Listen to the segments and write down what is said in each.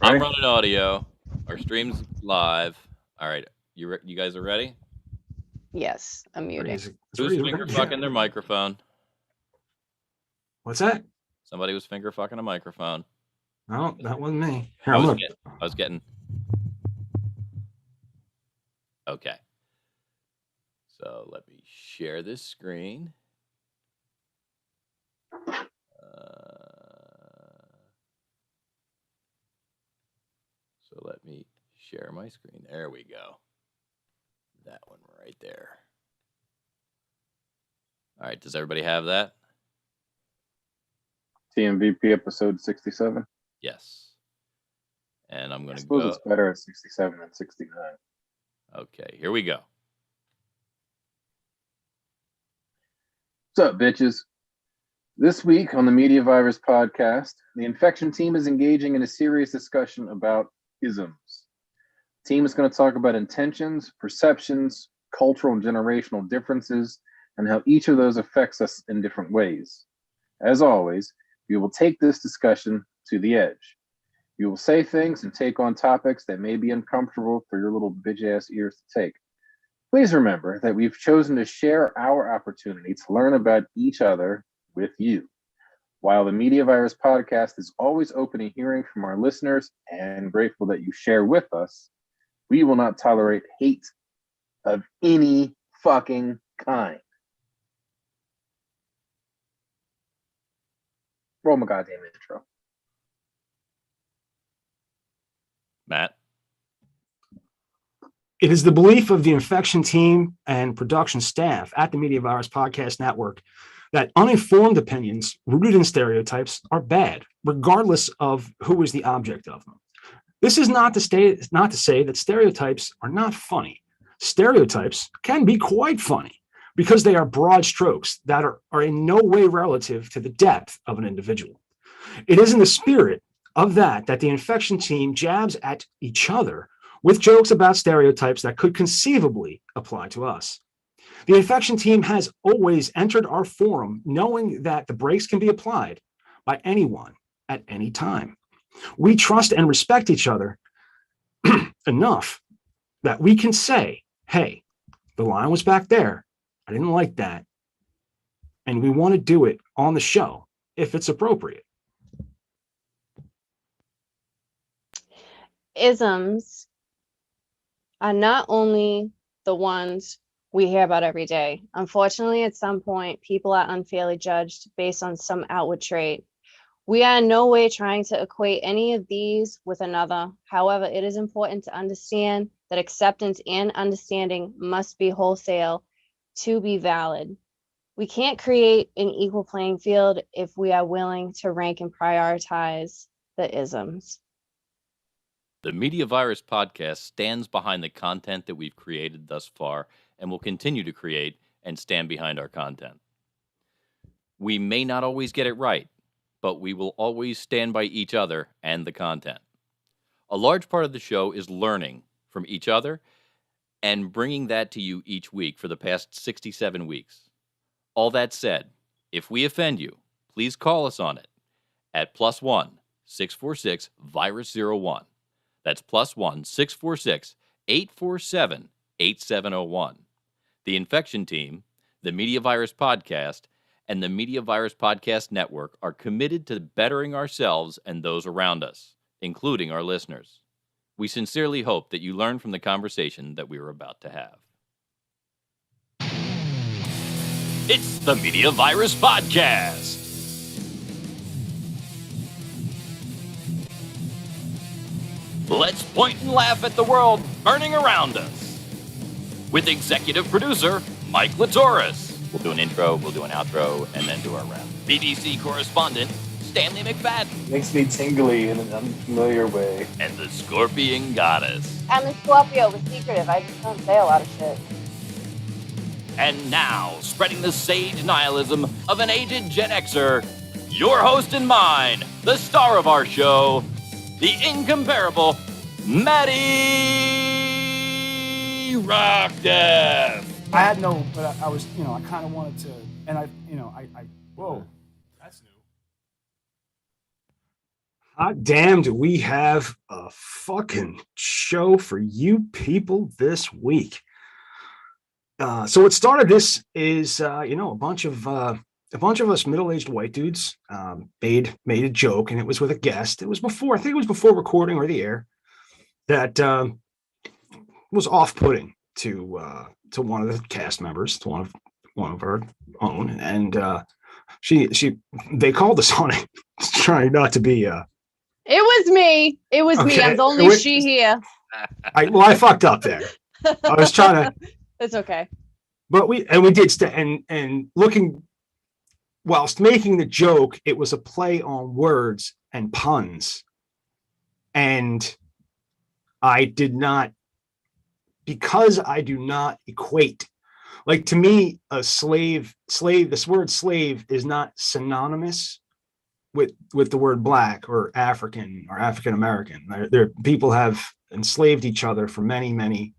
I'm Ready? running audio. Our stream's live. All right, you guys are ready? Yes, I'm muting. Who's finger fucking their microphone? What's that? Somebody was finger fucking a microphone. No, that wasn't me. Here, I I'm was gonna... getting. Okay. So let me share this screen. So let me share my screen. There we go. That one right there. All right. Does everybody have that? TMVP episode 67. Yes. And I'm going I to suppose go. it's better at 67 than 69. Okay. Here we go. What's up, bitches? This week on the Media Virus podcast, the infection team is engaging in a serious discussion about isms. The team is going to talk about intentions, perceptions, cultural and generational differences, and how each of those affects us in different ways. As always, we will take this discussion to the edge. You will say things and take on topics that may be uncomfortable for your little bitch-ass ears to take. Please remember that we've chosen to share our opportunity to learn about each other with you. While the Media Virus podcast is always open to hearing from our listeners and grateful that you share with us, we will not tolerate hate of any fucking kind. Roll my goddamn intro. Matt? It is the belief of the infection team and production staff at the Media Virus Podcast Network that uninformed opinions rooted in stereotypes are bad, regardless of who is the object of them. This is not to say that stereotypes are not funny. Stereotypes can be quite funny because they are broad strokes that are in no way relative to the depth of an individual. It is in the spirit of that the infection team jabs at each other with jokes about stereotypes that could conceivably apply to us. The infection team has always entered our forum knowing that the brakes can be applied by anyone at any time. We trust and respect each other enough that we can say, hey, the line was back there. I didn't like that. And we want to do it on the show if it's appropriate. Isms are not only the ones we hear about every day. Unfortunately, at some point, people are unfairly judged based on some outward trait. We are in no way trying to equate any of these with another. However, it is important to understand that acceptance and understanding must be wholesale to be valid. We can't create an equal playing field if we are willing to rank and prioritize the isms. The Media Virus podcast stands behind the content that we've created thus far and will continue to create and stand behind our content. We may not always get it right, but we will always stand by each other and the content. A large part of the show is learning from each other and bringing that to you each week for the past 67 weeks. All that said, if we offend you, please call us on it at +1 646 virus01. That's +1 646 847 8701. The Infection Team, the Media Virus Podcast, and the Media Virus Podcast Network are committed to bettering ourselves and those around us, including our listeners. We sincerely hope that you learn from the conversation that we are about to have. It's the Media Virus Podcast. Let's point and laugh at the world burning around us. With executive producer Mike Latoris. We'll do an intro, we'll do an outro, and then do our wrap. BBC correspondent Stanley McFadden. Makes me tingly in an unfamiliar way. And the Scorpion Goddess. I'm a Scorpio, but secretive. I just don't say a lot of shit. And now, spreading the sage nihilism of an aged Gen Xer, your host and mine, the star of our show, the incomparable Maddie Rockdeath. I had no, but I was, I kind of wanted to, and whoa, that's new. hot damn, do we have a fucking show for you people this week. So what started this is, a bunch of us middle-aged white dudes made a joke, and it was with a guest. It was before, I think it was before recording or the air, that was off-putting to one of the cast members, to one of our own, and they called us on it, trying not to be. It was me. It was me. I'm the only she here. I fucked up there. I was trying to. It's okay. But we did and looking, whilst making the joke, it was a play on words and puns, and I did not, because I do not equate. Like, to me, a slave, this word slave is not synonymous with the word black or African or African American. There people have enslaved each other for many.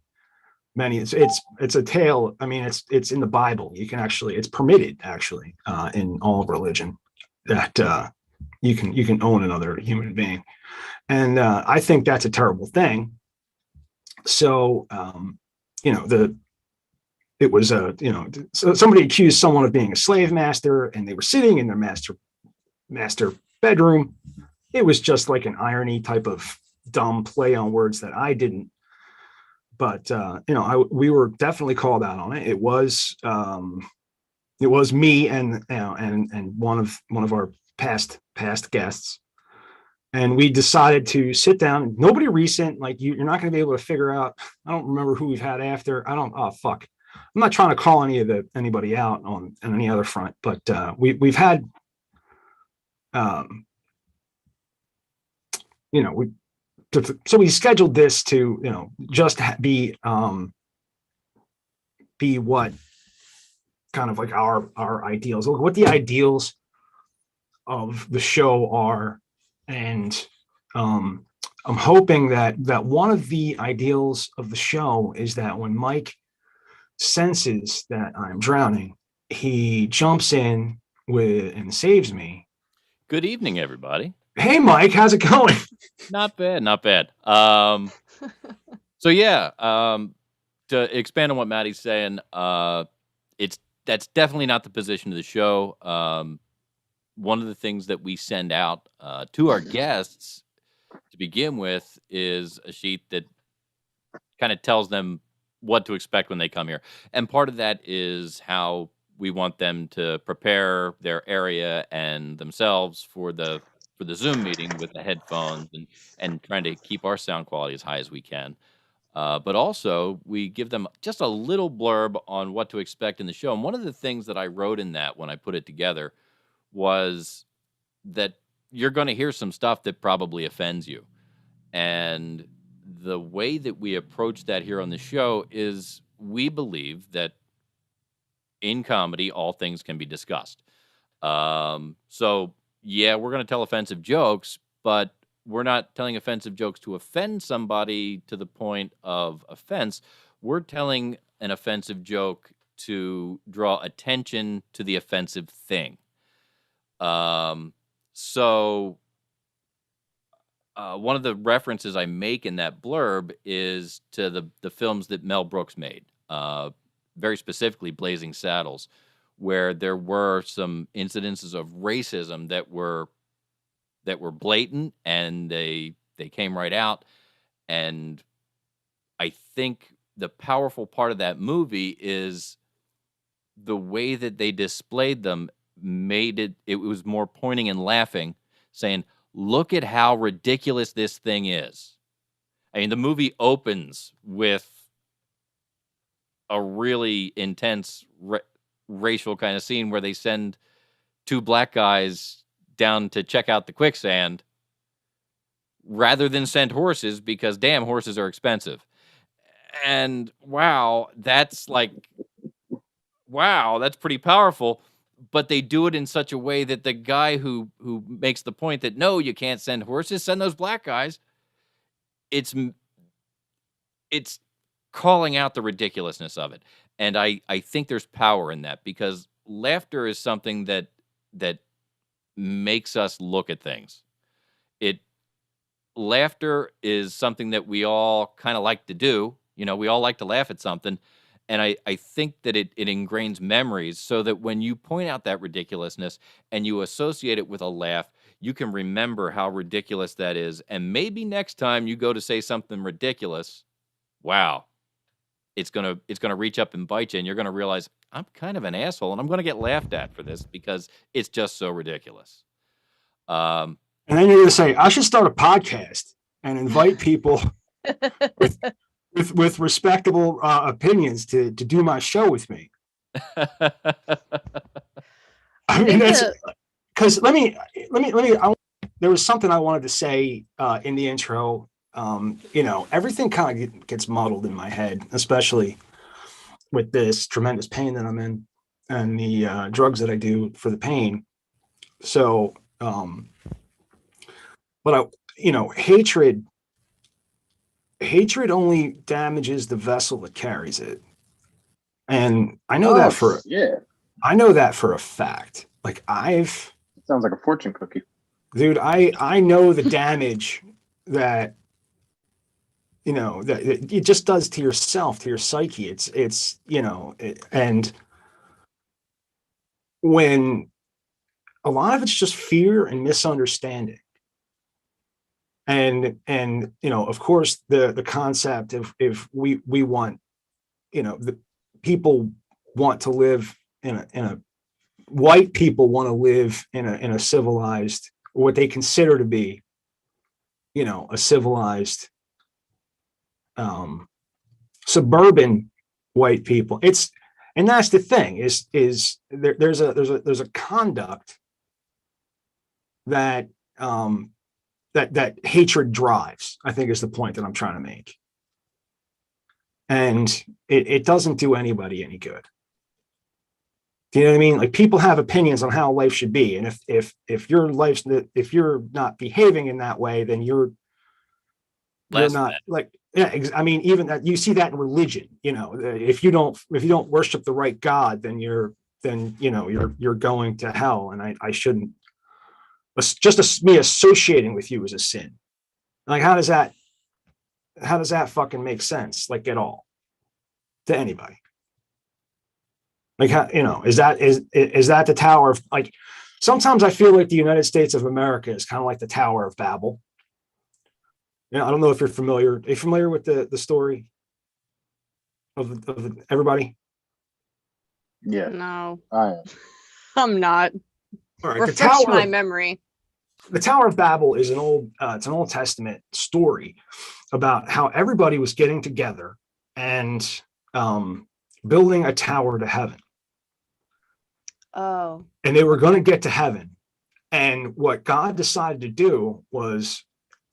It's a tale. I mean, it's in the Bible. You can actually, it's permitted actually in all religion that you can own another human being, and I think that's a terrible thing. So it was so somebody accused someone of being a slave master, and they were sitting in their master bedroom. It was just like an irony type of dumb play on words that I didn't. But we were definitely called out on it. It was me and one of our past guests, and we decided to sit down. Nobody recent, like you're not going to be able to figure out. I don't remember who we've had after. Oh fuck, I'm not trying to call anybody out on any other front, but we've had so we scheduled this to just be what kind of like our ideals, what the ideals of the show are, and I'm hoping that one of the ideals of the show is that when Mike senses that I'm drowning, he jumps in and saves me. Good evening, everybody. Hey, Mike, how's it going? Not bad. So yeah, to expand on what Maddie's saying, that's definitely not the position of the show. One of the things that we send out to our guests to begin with is a sheet that kind of tells them what to expect when they come here, and part of that is how we want them to prepare their area and themselves for the Zoom meeting with the headphones and trying to keep our sound quality as high as we can. But also, we give them just a little blurb on what to expect in the show. And one of the things that I wrote in that when I put it together was that you're going to hear some stuff that probably offends you. And the way that we approach that here on the show is we believe that in comedy, all things can be discussed. So yeah, we're going to tell offensive jokes, but we're not telling offensive jokes to offend somebody to the point of offense. We're telling an offensive joke to draw attention to the offensive thing. So one of the references I make in that blurb is to the films that Mel Brooks made, very specifically Blazing Saddles, where there were some incidences of racism that were blatant, and they came right out. And I think the powerful part of that movie is the way that they displayed them made it was more pointing and laughing, saying, look at how ridiculous this thing is. I mean, the movie opens with a really intense racial kind of scene where they send two black guys down to check out the quicksand rather than send horses, because damn, horses are expensive. And wow, that's pretty powerful. But they do it in such a way that the guy who makes the point that no, you can't send horses, send those black guys, it's calling out the ridiculousness of it. And I think there's power in that, because laughter is something that makes us look at things. laughter is something that we all kind of like to do. You know, we all like to laugh at something. And I think that it ingrains memories so that when you point out that ridiculousness and you associate it with a laugh, you can remember how ridiculous that is. And maybe next time you go to say something ridiculous, wow, it's gonna reach up and bite you, and you're gonna realize I'm kind of an asshole, and I'm gonna get laughed at for this because it's just so ridiculous. Um, And then you're going to say, I should start a podcast and invite people with respectable opinions to do my show with me. I mean, that's because there was something I wanted to say in the intro. You know, everything kind of gets muddled in my head, especially with this tremendous pain that I'm in and the drugs that I do for the pain. So, but hatred only damages the vessel that carries it. And I know that for a fact. Like Sounds like a fortune cookie. Dude, I know the damage that that it just does to yourself, to your psyche. It's and when a lot of it's just fear and misunderstanding. And of course the concept of if we want, the people want to live in a white people want to live in a civilized, what they consider to be, a civilized suburban white people. And that's the thing is there's a conduct that that hatred drives, I think, is the point that I'm trying to make. And it doesn't do anybody any good. Do you know what I mean? Like, people have opinions on how life should be, and if you're not behaving in that way, then you're not like, yeah. I mean, even that, you see that in religion. If you don't worship the right God, then you're going to hell, and I shouldn't. Just me associating with you is a sin. Like, how does that fucking make sense, like, at all, to anybody? Like, how, is that the Tower of, like, sometimes I feel like the United States of America is kind of like the Tower of Babel. I don't know if you're familiar. Are you familiar with the story of everybody? Yeah. No, I am. I'm not. All right, Refresh my memory. The Tower of Babel is it's an Old Testament story about how everybody was getting together and building a tower to heaven. Oh. And they were going to get to heaven. And what God decided to do was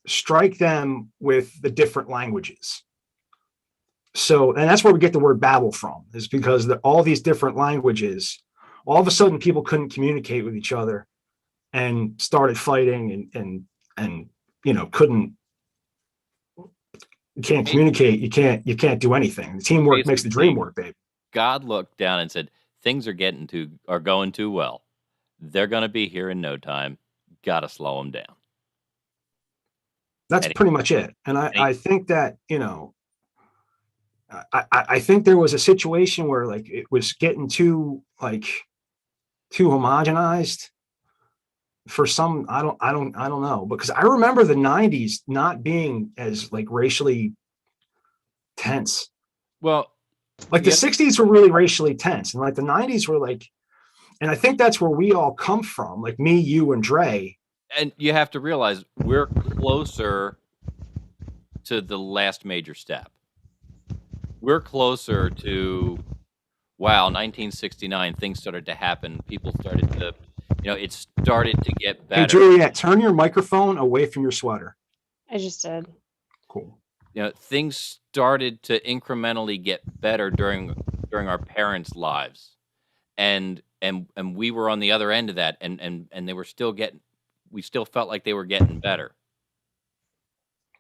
strike them with the different languages. So, and that's where we get the word Babel from, is because all these different languages, all of a sudden people couldn't communicate with each other and started fighting and couldn't. You can't communicate. You can't do anything. The teamwork makes the dream work, baby. God looked down and said, things are going too well. They're going to be here in no time. Got to slow them down. That's pretty much it. And I think that, I think there was a situation where, like, it was getting too homogenized for some. I don't know, because I remember the 90s not being as, like, racially tense. Well, like, the 60s were really racially tense, and, like, the 90s were, like, and I think that's where we all come from, like me, you, and Dre. And you have to realize we're closer to the last major step. We're closer to, 1969, things started to happen. People started to, it started to get better. Hey, Juliet, turn your microphone away from your sweater. I just did. Cool. Things started to incrementally get better during our parents' lives. And we were on the other end of that, and they were still we still felt like they were getting better.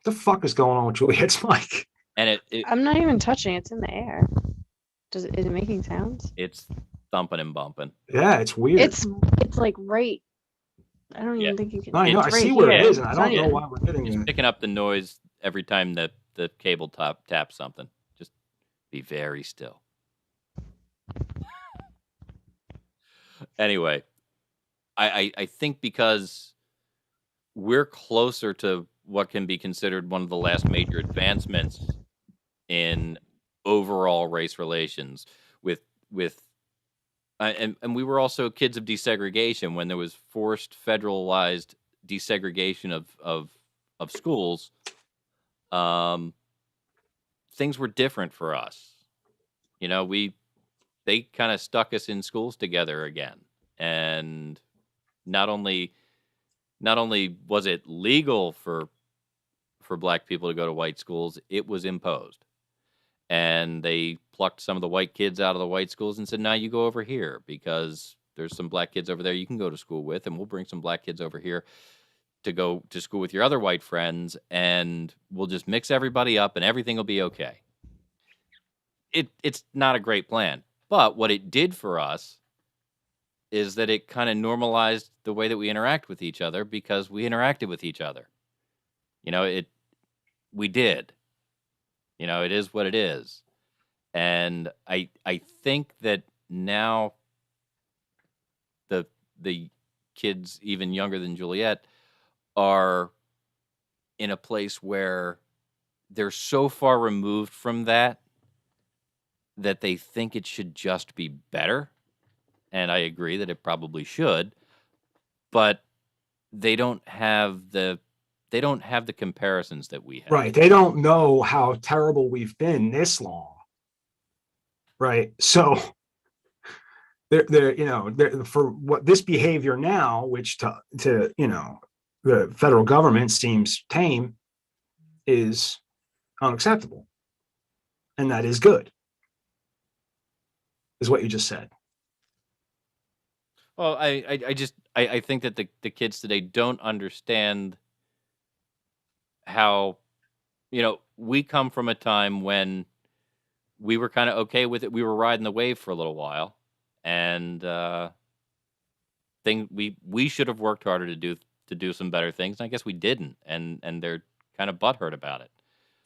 What the fuck is going on with Juliet's mic? And I'm not even touching. It's in the air. Is it making sounds? It's thumping and bumping. Yeah, it's weird. It's like right I don't Yeah. even think you can. I know. It's I see right where it here. is, and I It's don't not know even- why we're getting It's it. picking up the noise every time that the cable taps something. Just be very still. Anyway, I think because we're closer to what can be considered one of the last major advancements in overall race relations with and we were also kids of desegregation when there was forced federalized desegregation of schools. Um, things were different for us. You know, they kind of stuck us in schools together again, and not only not only was it legal for black people to go to white schools, it was imposed. And they plucked some of the white kids out of the white schools and said, "Now you go over here because there's some black kids over there you can go to school with, and we'll bring some black kids over here to go to school with your other white friends, and we'll just mix everybody up, and everything will be okay." It's not a great plan, but what it did for us is that it kind of normalized the way that we interact with each other because we interacted with each other. You know, we did. You know, it is what it is. And I think that now the kids even younger than Juliet are in a place where they're so far removed from that they think it should just be better. And I agree that it probably should, but they don't have the comparisons that we have. Right. They don't know how terrible we've been this long. Right. So they're for what this behavior now, which to the federal government seems tame, is unacceptable. And that is good, is what you just said. Well, I think that the kids today don't understand how, we come from a time when we were kind of okay with it. We were riding the wave for a little while, and we should have worked harder to do some better things. And I guess we didn't, and they're kind of butthurt about it.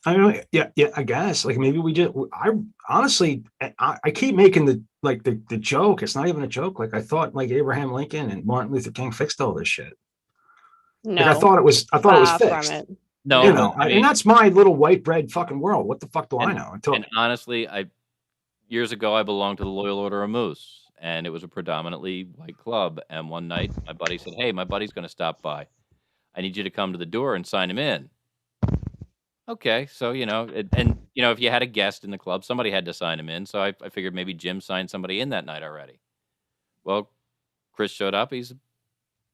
I mean, yeah, I guess like maybe we just. I honestly, I keep making the joke. It's not even a joke. Like I thought, like Abraham Lincoln and Martin Luther King fixed all this shit. No, Like I thought it was far from fixed. it. No, You but, know, I mean, and that's my little white bread fucking world. What the fuck do I know? and honestly, years ago I belonged to the Loyal Order of Moose, and it was a predominantly white club. And one night, my buddy said, "Hey, my buddy's going to stop by. I need you to come to the door and sign him in." Okay, so if you had a guest in the club, somebody had to sign him in. So I figured maybe Jim signed somebody in that night already. Well, Chris showed up. He's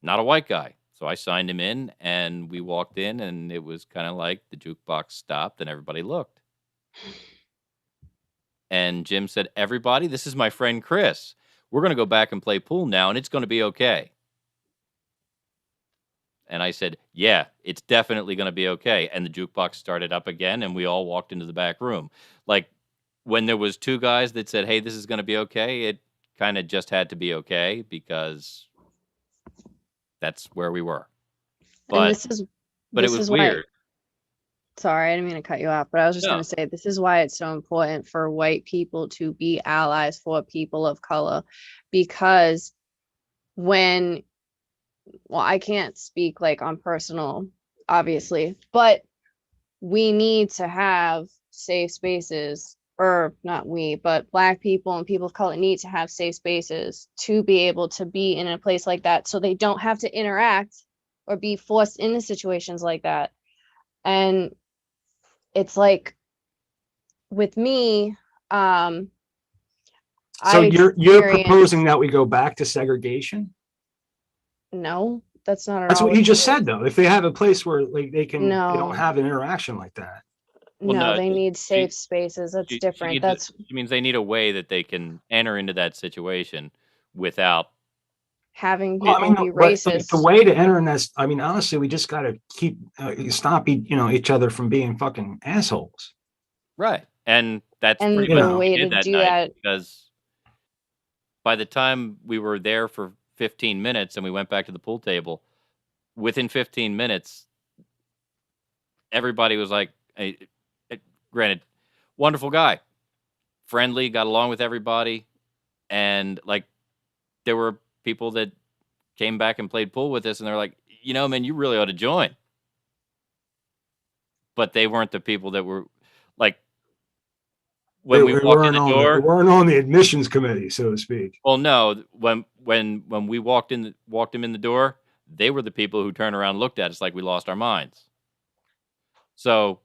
not a white guy. So I signed him in, and we walked in, and it was kind of like the jukebox stopped and everybody looked. And Jim said, "Everybody, this is my friend Chris. We're going to go back and play pool now, and it's going to be okay." And I said, "Yeah, it's definitely going to be okay." And the jukebox started up again, and we all walked into the back room. Like, when there was two guys that said, "Hey, this is going to be okay," it kind of just had to be okay because that's where we were. And But it was weird. Sorry, I didn't mean to cut you off, but I was just No. going to say this is why it's so important for white people to be allies for people of color, because I can't speak like on personal, obviously, but we need to have safe spaces, or not we, but Black people and people of color need to have safe spaces to be able to be in a place like that so they don't have to interact or be forced into situations like that. And it's like with me, So I you're experienced- proposing that we go back to segregation? No, that's not at That's all what you just it is. said, though. If they have a place where like they No. don't have an interaction like that. Well, No, no, they need safe spaces. That's different. She means they need a way that they can enter into that situation without. Having Well, people be racist. The way to enter in that, I mean, honestly, we just got to stop each other from being fucking assholes. Right. And that's And pretty the much what way we to did that do night, that- because by the time we were there for 15 minutes and we went back to the pool table, within 15 minutes, everybody was like, granted, wonderful guy, friendly, got along with everybody. And like, there were people that came back and played pool with us, and they're like, man, you really ought to join. But they weren't the people that were like, when we walked in the door. They weren't on the admissions committee, so to speak. Well, no, when we walked them in the door, they were the people who turned around and looked at us like we lost our minds. So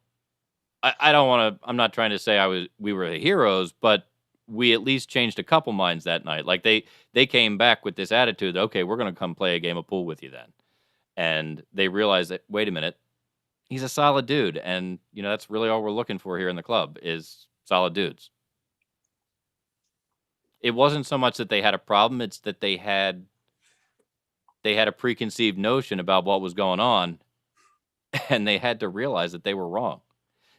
I don't want to. I'm not trying to say we were the heroes, but we at least changed a couple minds that night. Like they came back with this attitude. Okay, we're going to come play a game of pool with you then, and they realized that, wait a minute, he's a solid dude, and that's really all we're looking for here in the club is solid dudes. It wasn't so much that they had a problem; it's that they had a preconceived notion about what was going on, and they had to realize that they were wrong.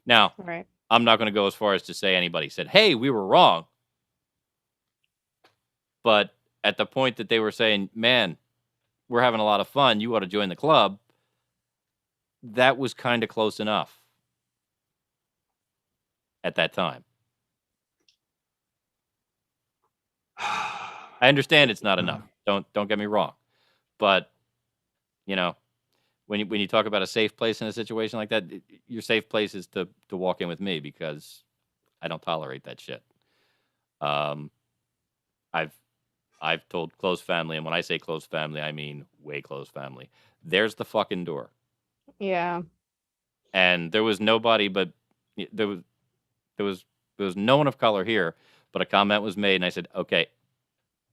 Now, Right. I'm not going to go as far as to say anybody said, "Hey, we were wrong," but at the point that they were saying, "Man, we're having a lot of fun. You ought to join the club," that was kind of close enough at that time. I understand it's not enough. Don't get me wrong, but when you talk about a safe place in a situation like that, your safe place is to walk in with me, because I don't tolerate that shit. I've told close family, and when I say close family, I mean way close family. There's the fucking door. Yeah. And there was nobody, but there was no one of color here, but a comment was made, and I said, okay,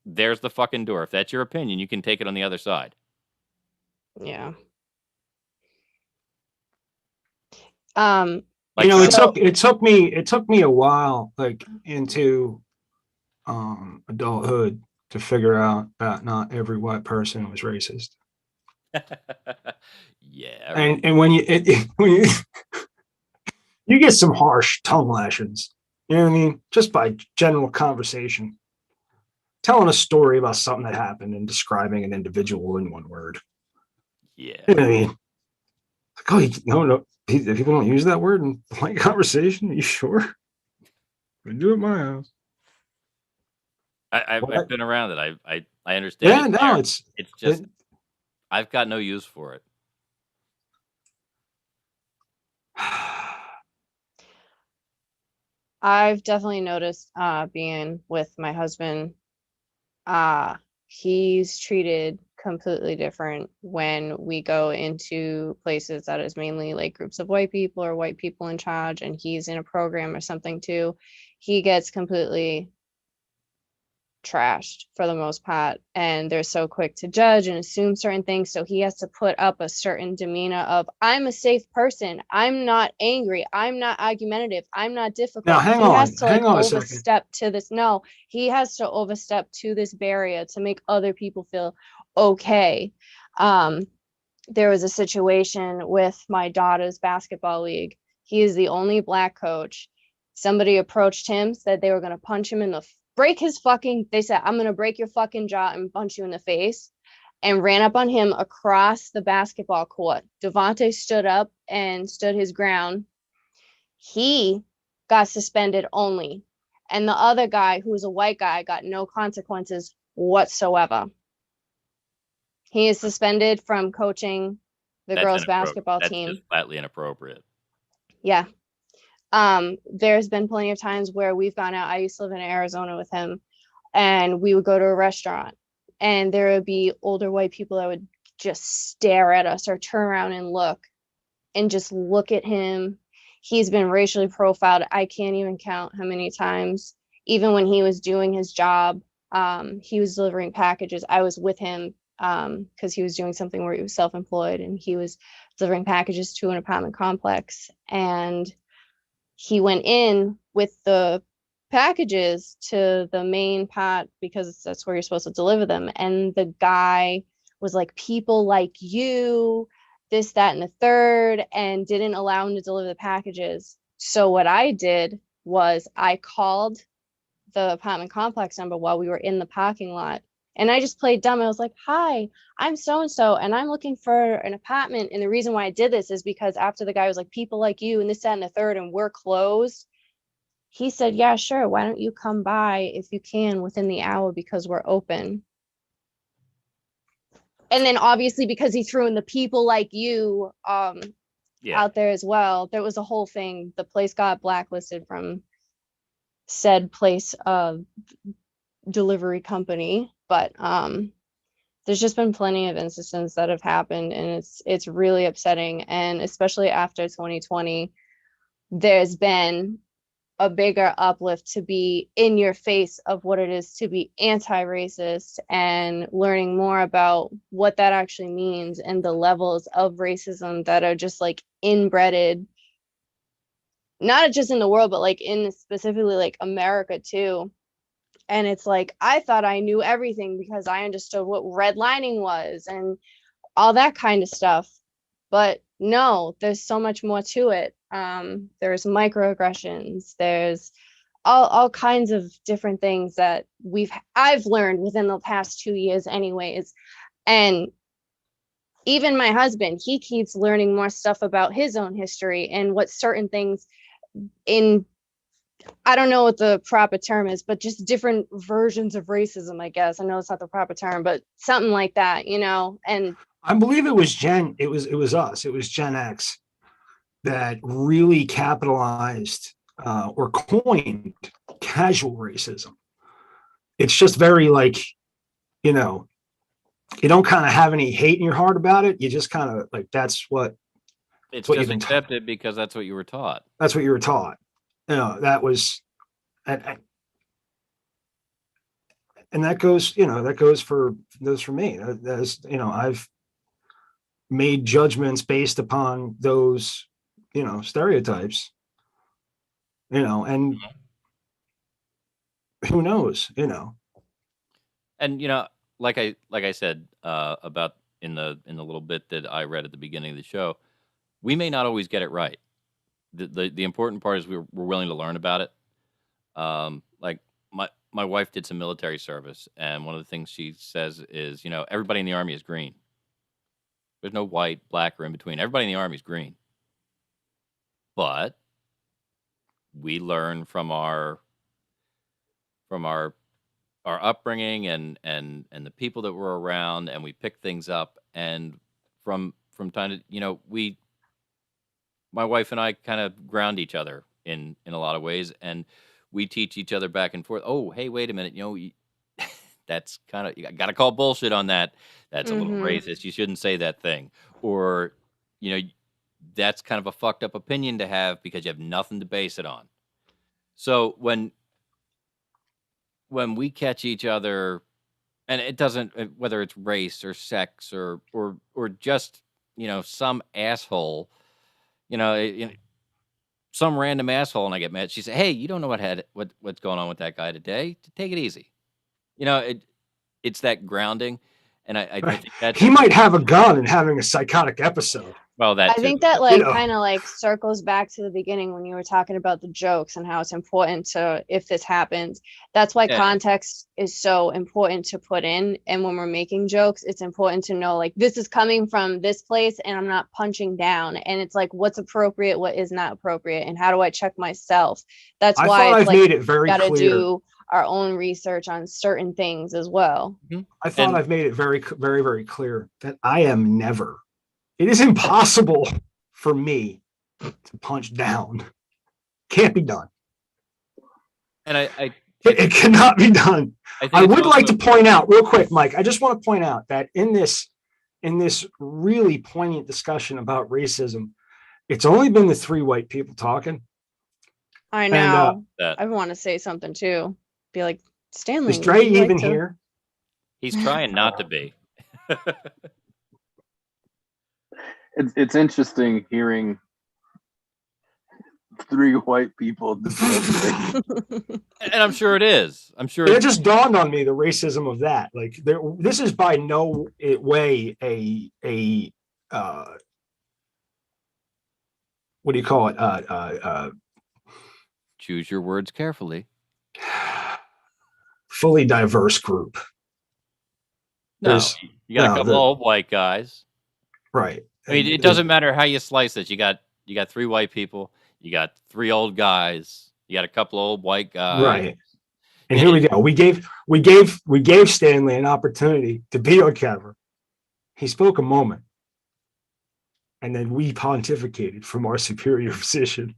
there's the fucking door. If that's your opinion, you can take it on the other side. Yeah. Like, it took me a while, like into adulthood, to figure out that not every white person was racist. Yeah. And when you you get some harsh tongue lashings, you know what I mean? Just by general conversation. Telling a story about something that happened and describing an individual in one word. Yeah. You know what I mean? Like, oh, no, people don't use that word in polite conversation. Are you sure? We do it at my house. I've been around it. I understand. Yeah, it's just I've got no use for it. I've definitely noticed being with my husband, he's treated completely different when we go into places that is mainly like groups of white people or white people in charge, and he's in a program or something too. He gets completely trashed for the most part, and they're so quick to judge and assume certain things, so he has to put up a certain demeanor of, I'm a safe person, I'm not angry, I'm not argumentative, I'm not difficult. Now hang on a second. Overstep to this. No, he has to overstep to this barrier to make other people feel okay. There was a situation with my daughter's basketball league. He is the only black coach. Somebody approached him, said they were going to punch him in the they said, I'm going to break your fucking jaw and punch you in the face, and ran up on him across the basketball court. Devontae stood up and stood his ground. He got suspended only. And the other guy, who was a white guy, got no consequences whatsoever. He is suspended from coaching the girls' basketball team. That's just flatly inappropriate. Yeah. There's been plenty of times where we've gone out. I used to live in Arizona with him, and we would go to a restaurant, and there would be older white people that would just stare at us or turn around and just look at him. He's been racially profiled. I can't even count how many times. Even when he was doing his job, he was delivering packages. I was with him because he was doing something where he was self-employed, and he was delivering packages to an apartment complex, and he went in with the packages to the main part because that's where you're supposed to deliver them. And the guy was like, people like you, this, that, and the third, and didn't allow him to deliver the packages. So what I did was I called the apartment complex number while we were in the parking lot, And I just played dumb. I was like, hi, I'm so-and-so, and I'm looking for an apartment. And the reason why I did this is because after the guy was like, people like you and this, that, and the third, and we're closed. He said, yeah, sure. Why don't you come by if you can within the hour because we're open. And then obviously because he threw in the people like you out there as well, there was a whole thing. The place got blacklisted from said place delivery company. But there's just been plenty of instances that have happened, and it's really upsetting. And especially after 2020, there's been a bigger uplift to be in your face of what it is to be anti-racist and learning more about what that actually means and the levels of racism that are just like inbred, not just in the world, but like in specifically like America too. And it's like, I thought I knew everything because I understood what redlining was and all that kind of stuff. But no, there's so much more to it. There's microaggressions, there's all kinds of different things that I've learned within the past 2 years anyways. And even my husband, he keeps learning more stuff about his own history and what certain things in, I don't know what the proper term is, but just different versions of racism, I guess. I know it's not the proper term, but something like that, you know. And I believe it was us. It was Gen X that really capitalized or coined casual racism. It's just very like, you know, you don't kind of have any hate in your heart about it. You just kind of like, that's what It's what just you've been accepted because that's what you were taught. That's what you were taught. You know, that was, and that goes, you know, that goes for me. As you know, I've made judgments based upon those, you know, stereotypes, you know, and who knows, you know. And you know, like I said about in the little bit that I read at the beginning of the show, we may not always get it right. The important part is we're willing to learn about it. Like my wife did some military service, and one of the things she says is, you know, everybody in the Army is green. There's no white, black, or in between. Everybody in the Army is green. But we learn from our upbringing and the people that were around, and we pick things up. And from time to, you know, my wife and I kind of ground each other in a lot of ways, and we teach each other back and forth. Oh, hey, wait a minute, you know, that's kind of, you got to call bullshit on that. That's a little racist. You shouldn't say that thing. Or, you know, that's kind of a fucked up opinion to have because you have nothing to base it on. So when we catch each other, and it doesn't, whether it's race or sex or just, you know, some asshole, you know, some random asshole, and I get mad. She said, "Hey, you don't know what's going on with that guy today. Take it easy." You know, it's that grounding, and I think that he might have a gun and having a psychotic episode. Well, that I too. think that But, like you know. kind of like circles back to the beginning when you were talking about the jokes and how it's important to, if this happens, that's why Yeah. context is so important to put in. And when we're making jokes, it's important to know like this is coming from this place and I'm not punching down. And it's like what's appropriate, what is not appropriate, and how do I check myself? That's I why thought it's I've like made it very gotta clear. do our own research on certain things as well. I thought I've made it very, very, very clear that I am never. It is impossible for me to punch down. Can't be done. And it cannot be done. I would like to point out real quick, Mike. I just want to point out that in this really poignant discussion about racism, it's only been the three white people talking. I know. I want to say something too. Be like, Stanley, is Dre even here? He's trying not to be. It's interesting hearing three white people discuss And I'm sure it is. I'm sure it just dawned on me the racism of that. Like this is by no way a what do you call it? Choose your words carefully. Fully diverse group. No, There's you got a no, couple of old white guys. right. I mean, it doesn't matter how you slice it. You got 3 white people. You got 3 old guys. You got a couple of old white guys. Right. And here we go. We gave Stanley an opportunity to be on camera. He spoke a moment, and then we pontificated from our superior position.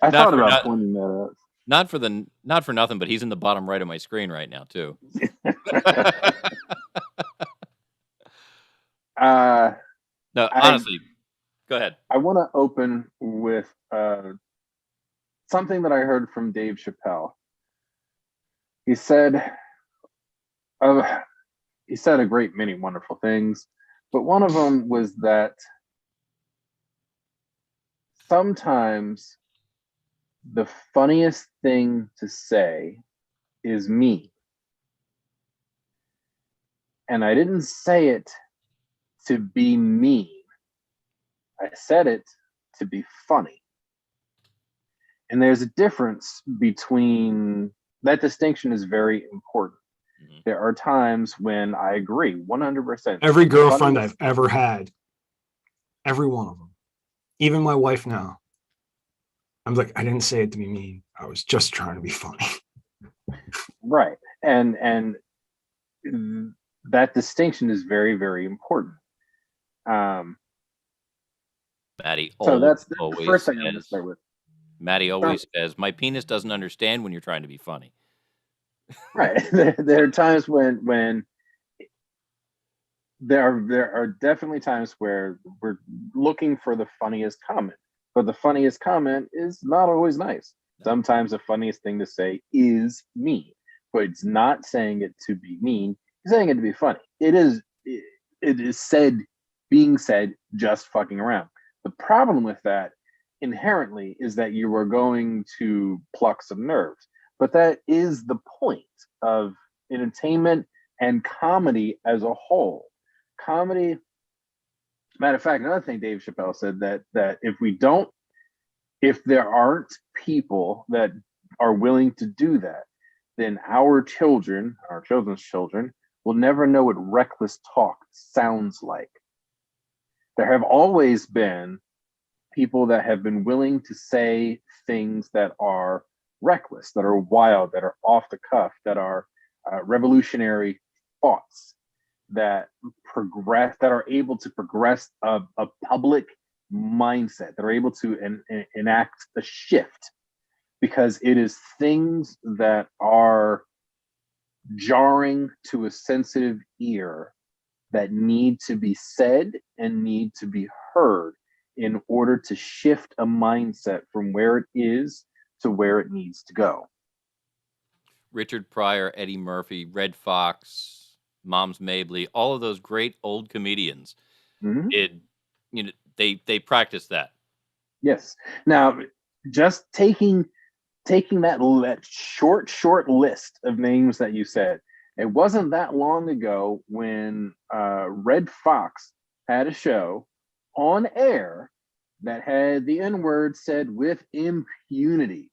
I Not thought for about not- pointing that out. Not for nothing, but he's in the bottom right of my screen right now too. No, honestly, go ahead. I want to open with something that I heard from Dave Chappelle. He said a great many wonderful things, but one of them was that sometimes the funniest thing to say is me. And I didn't say it to be mean. I said it to be funny. And there's a difference between that. Distinction is very important. Mm-hmm. There are times when I agree 100%. Every girlfriend I've ever had, every one of them, even my wife now, I'm like, I didn't say it to be mean. I was just trying to be funny. Right. And that distinction is very, very important. Maddie, so that's the first thing I'm going to start with. Maddie always says, my penis doesn't understand when you're trying to be funny. Right. There are times when there are definitely times where we're looking for the funniest comment, but the funniest comment is not always nice. Sometimes the funniest thing to say is mean, but it's not saying it to be mean. It's saying it to be funny. It is being said just fucking around. The problem with that inherently is that you are going to pluck some nerves. But that is the point of entertainment and comedy as a whole. Comedy, matter of fact, another thing Dave Chappelle said that if there aren't people that are willing to do that, then our children's children, will never know what reckless talk sounds like. There have always been people that have been willing to say things that are reckless, that are wild, that are off the cuff, that are revolutionary thoughts that are able to progress a public mindset, that are able to enact a shift, because it is things that are jarring to a sensitive ear that need to be said and need to be heard in order to shift a mindset from where it is to where it needs to go. Richard Pryor, Eddie Murphy, Red Fox, Moms Mabley, all of those great old comedians, they practice that. Yes. Now, just taking that short list of names that you said, it wasn't that long ago when Red Fox had a show on air that had the N-word said with impunity,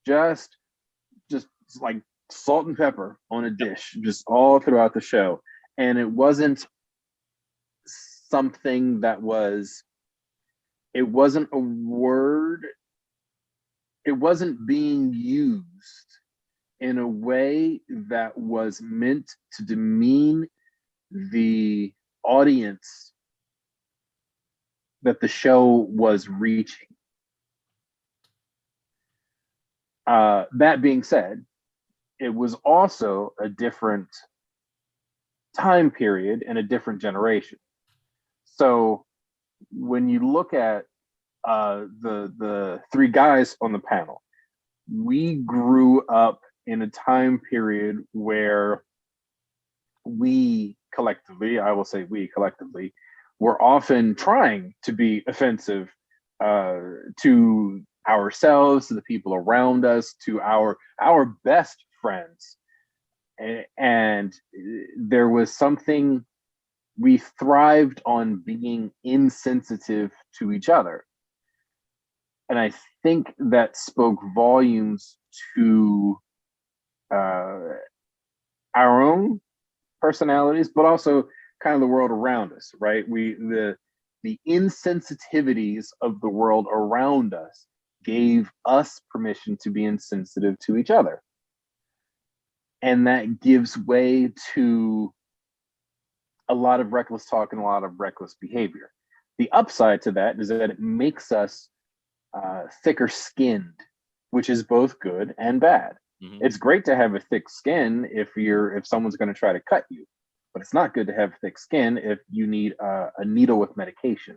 just like salt and pepper on a dish, just all throughout the show. And it wasn't something that it wasn't a word, it wasn't being used in a way that was meant to demean the audience that the show was reaching. That being said, it was also a different time period and a different generation. So when you look at the 3 guys on the panel, we grew up in a time period where we collectively, were often trying to be offensive to ourselves, to the people around us, to our best friends. And there was something, we thrived on being insensitive to each other. And I think that spoke volumes to our own personalities, but also kind of the world around us, right? The insensitivities of the world around us gave us permission to be insensitive to each other. And that gives way to a lot of reckless talk and a lot of reckless behavior. The upside to that is that it makes us thicker skinned, which is both good and bad. Mm-hmm. It's great to have a thick skin if someone's going to try to cut you, but it's not good to have thick skin if you need a needle with medication.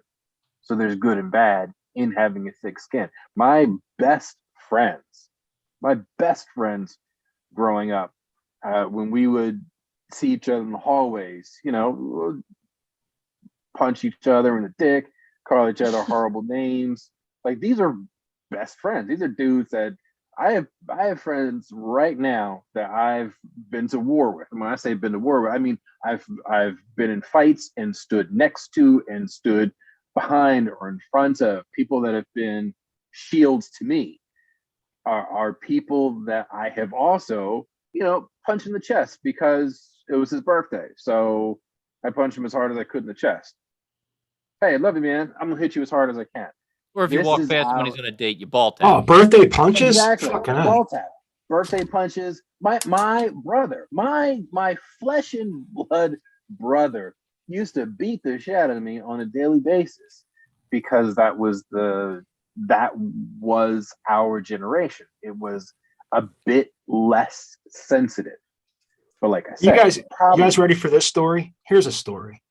So there's good and bad in having a thick skin. My best friends growing up, when we would see each other in the hallways, punch each other in the dick, call each other horrible names. Like, these are best friends. These are dudes that I have friends right now that I've been to war with. And when I say been to war with, I mean I've been in fights and stood next to and stood behind or in front of people that have been shields to me. Are people that I have also, punched in the chest because it was his birthday. So I punched him as hard as I could in the chest. Hey, I love you, man. I'm gonna hit you as hard as I can. Or if you walk past him when he's on a date, you ball tap. Oh, birthday punches? Exactly. Fucking ball tap. Birthday punches. My brother, my flesh and blood brother used to beat the shit out of me on a daily basis because that was our generation. It was a bit less sensitive. But like I said, you guys ready for this story? Here's a story.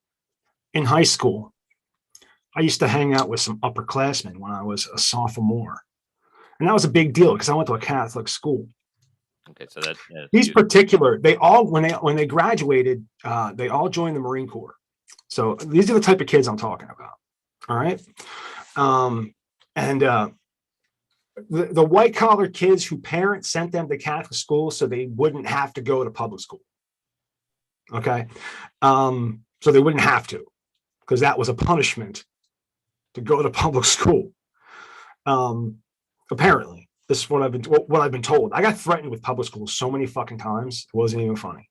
In high school, I used to hang out with some upperclassmen when I was a sophomore. And that was a big deal because I went to a Catholic school. Okay, so that's these particular, they all when they graduated, they all joined the Marine Corps. So these are the type of kids I'm talking about. All right. The white collar kids who parents sent them to Catholic school so they wouldn't have to go to public school. Okay. So they wouldn't have to, because that was a punishment to go to public school. Apparently, this is what I've been told. I got threatened with public school so many fucking times. It wasn't even funny.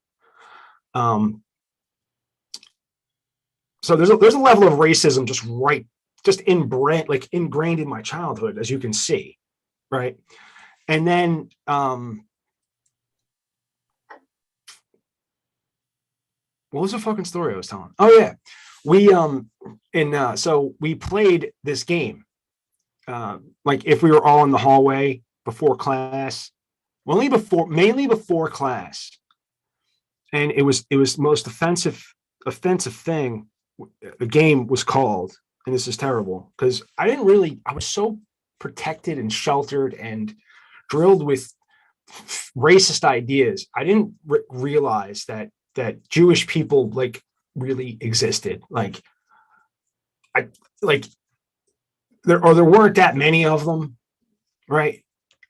So there's a level of racism just ingrained in my childhood, as you can see, right? And then what was the fucking story I was telling? Oh yeah, so we played this game. Like if we were all in the hallway before class, mainly before class, and it was the most offensive thing the game was called. And this is terrible because I was so protected and sheltered and drilled with racist ideas. I didn't realize that Jewish people really existed. There weren't that many of them, right?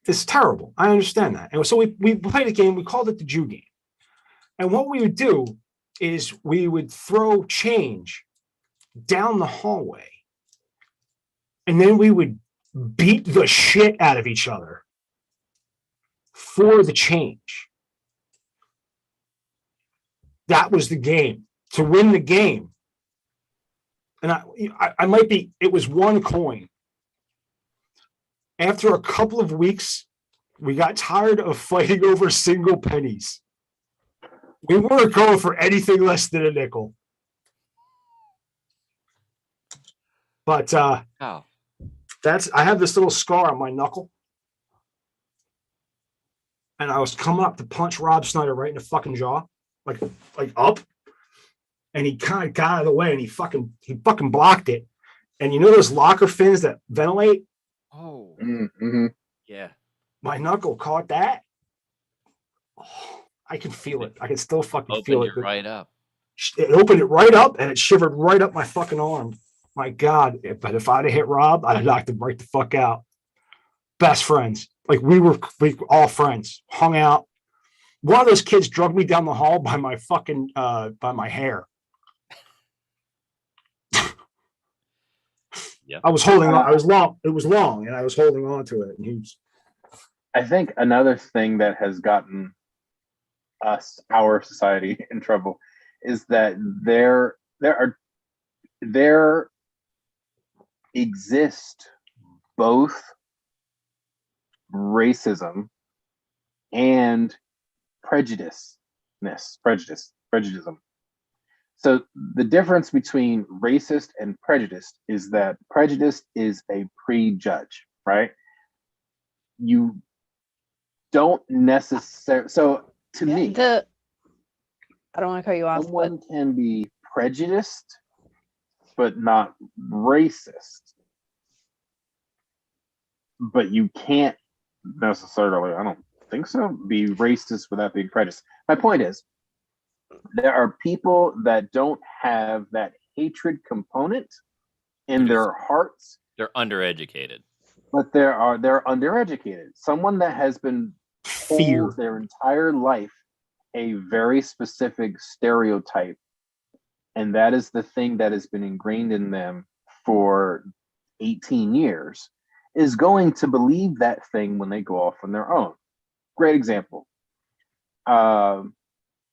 It's terrible. I understand that. And so we played a game. We called it the Jew game. And what we would do is we would throw change down the hallway, and then we would beat the shit out of each other for the change. That was the game, to win the game. And I might be, it was one coin. After a couple of weeks, we got tired of fighting over single pennies. We weren't going for anything less than a nickel. But I have this little scar on my knuckle. And I was coming up to punch Rob Snyder right in the fucking jaw, like up. And he kind of got out of the way and he fucking blocked it. And you know those locker fins that ventilate? Oh. Mm-hmm. Yeah. My knuckle caught that. Oh, I can feel it. I can still fucking feel it. Right up. It opened it right up and it shivered right up my fucking arm. My God. But if I'd have hit Rob, I'd have knocked him right the fuck out. Best friends. We were all friends. Hung out. One of those kids drugged me down the hall by my fucking by my hair. Yeah. I was holding on. It was long, and I was holding on to it. And I think another thing that has gotten us, our society, in trouble is that there exist both racism and prejudice. So the difference between racist and prejudiced is that prejudice is a prejudge, right? You don't necessarily. So to me, I don't want to cut you off, but someone can be prejudiced but not racist. But you can't necessarily, I don't think so, be racist without being prejudiced. My point is, there are people that don't have that hatred component in their hearts. They're undereducated. But they're undereducated. Someone that has been Fear. told their entire life a very specific stereotype, and that is the thing that has been ingrained in them for 18 years, is going to believe that thing when they go off on their own. Great example.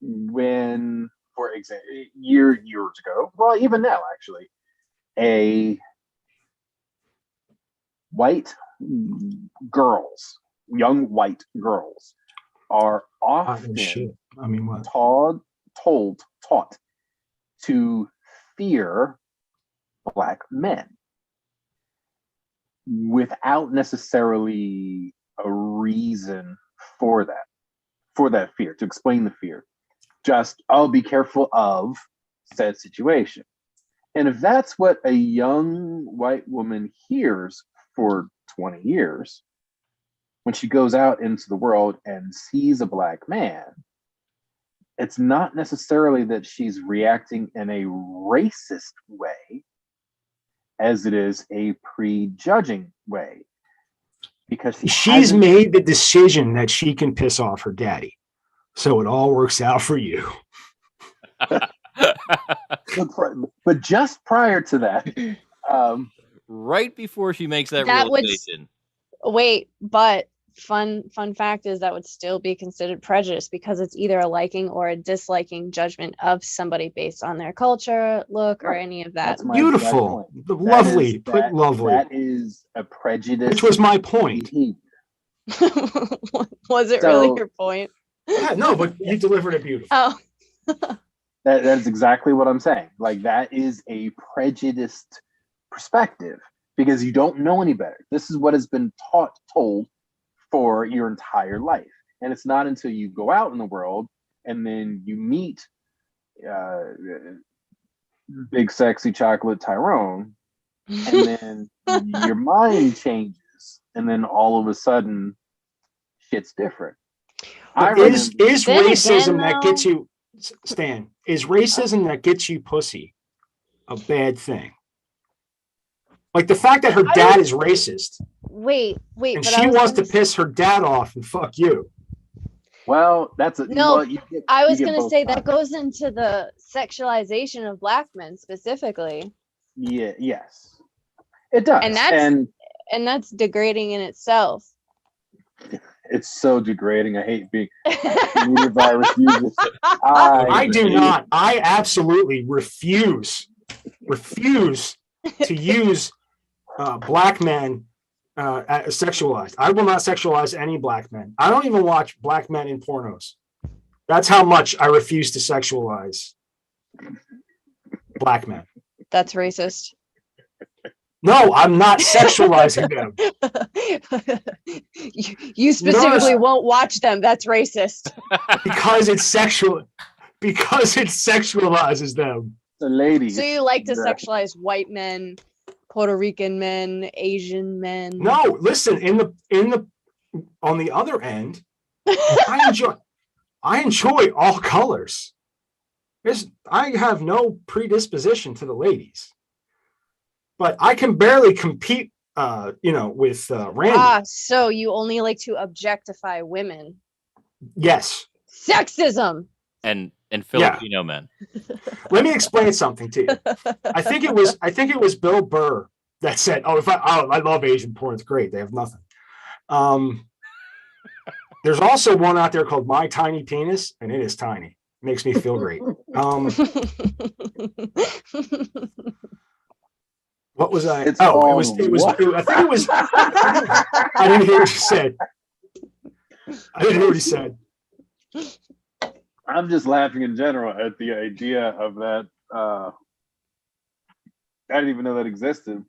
When, for example, years ago, well, even now, actually, a young white girls are often taught to fear Black men without necessarily a reason for that fear, to explain the fear. Just, oh, be careful of said situation. And if that's what a young white woman hears for 20 years, when she goes out into the world and sees a Black man, it's not necessarily that she's reacting in a racist way as it is a prejudging way. Because she's made the decision that she can piss off her daddy. So it all works out for you. But just prior to that, right before she makes that realization. Wait, but fun fact is that would still be considered prejudice because it's either a liking or a disliking judgment of somebody based on their culture, look, or any of that. Beautiful, lovely, lovely. That is a prejudice. Which was my point. Was it really your point? Yeah, no, but you delivered it beautifully. Oh. That is exactly what I'm saying. Like, that is a prejudiced perspective because you don't know any better. This is what has been told for your entire life. And it's not until you go out in the world and then you meet big sexy chocolate Tyrone, and then your mind changes, and then all of a sudden shit's different. Is racism that gets you, Stan, is racism that gets you pussy a bad thing? Like the fact that her dad is racist. Wait. And she wants to piss her dad off and fuck you. Well, that's a no. Well, I was going to say that goes into the sexualization of Black men specifically. Yeah. Yes, it does. And that's degrading in itself. It's so degrading. I hate being media virus users. I do not. I absolutely refuse to use Black men sexualized. I will not sexualize any Black men. I don't even watch Black men in pornos. That's how much I refuse to sexualize Black men. That's racist. No, I'm not sexualizing them. You specifically won't watch them. That's racist. Because it sexualizes them. The ladies. So you like to sexualize white men, Puerto Rican men, Asian men? No, listen, on the other end, I enjoy all colors. I have no predisposition to the ladies. But I can barely compete, with Randy. So you only like to objectify women? Yes. Sexism. And Filipino men. Let me explain something to you. I think it was Bill Burr that said, I love Asian porn. It's great. They have nothing. There's also one out there called My Tiny Penis, and it is tiny. Makes me feel great. What was I? It's It called was. what? I think it was. I didn't hear what you said. I didn't hear what you said. I'm just laughing in general at the idea of that. I didn't even know that existed.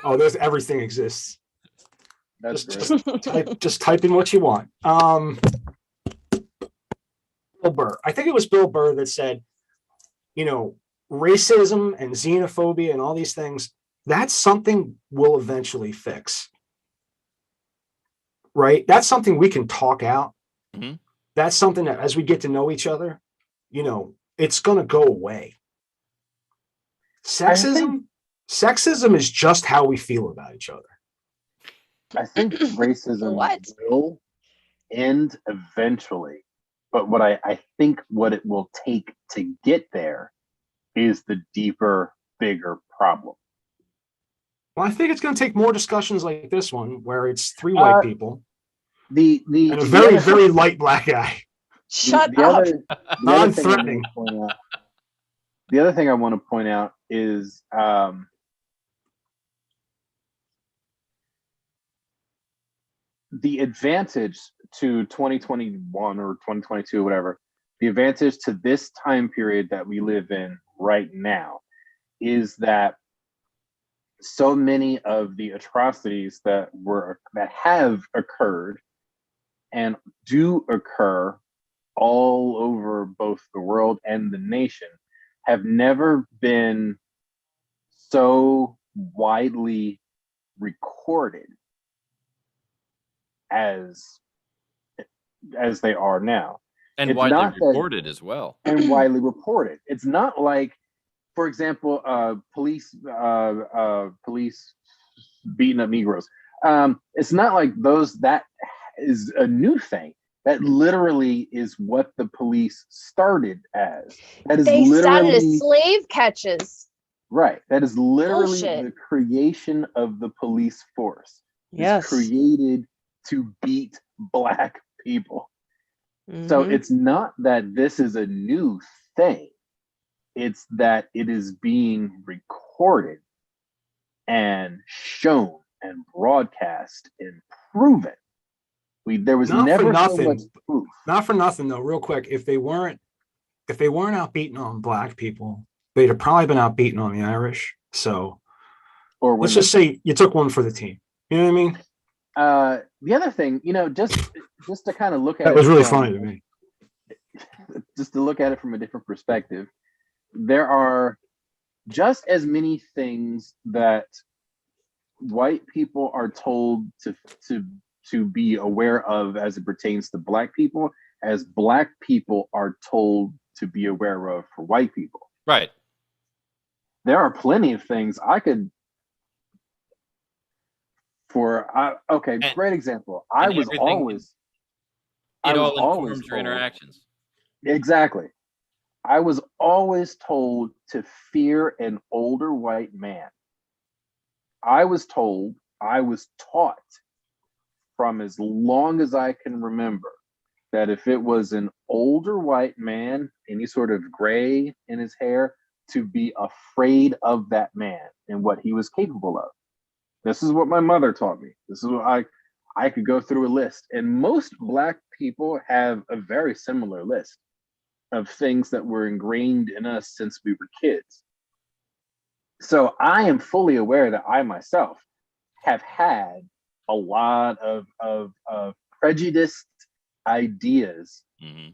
Oh, there's everything exists. That's Just type in what you want. Bill Burr. I think it was Bill Burr that said, racism and xenophobia and all these things, that's something we'll eventually fix. Right? That's something we can talk out. Mhm. That's something that as we get to know each other, it's going to go away. Sexism is just how we feel about each other. I think racism What? will end eventually. But what I think what it will take to get there is the deeper, bigger problem. Well, I think it's going to take more discussions like this one, where it's three white people The and a very, very light black guy. Shut the up. Non-threatening. The other thing I want to point out is the advantage to 2021 or 2022, whatever, the advantage to this time period that we live in right now is that so many of the atrocities that have occurred and do occur all over both the world and the nation have never been so widely recorded as they are now. And It's widely not that- reported as well. and widely reported. It's not like, for example, police beating up Negroes. It's not like that is a new thing. That literally is what the police started as. That is They started literally as slave catches. right. That is literally Bullshit. the creation of the police force. Yes. It's created to beat Black people. So Mhm. it's not that this is a new thing. It's that it is being recorded and shown and broadcast and proven. There was Not for never so nothing. much proof. Not for nothing though, real quick. If they weren't out beating on black people, they'd have probably been out beating on the Irish. So Or let's just say you took one for the team. You know what I mean? the other thing, just to kind of look at That it was really from- funny to me. just to look at it from a different perspective, there are just as many things that white people are told to be aware of as it pertains to Black people as Black people are told to be aware of for white people. Right. There are plenty of things I could great example. I was always informs your told- interactions. Exactly. I was always told to fear an older white man. I was taught from as long as I can remember that if it was an older white man, any sort of gray in his hair, to be afraid of that man and what he was capable of. This is what my mother taught me. This is what I could go through a list. And most Black people have a very similar list of things that were ingrained in us since we were kids. So I am fully aware that I myself have had a lot of prejudiced ideas Mm-hmm.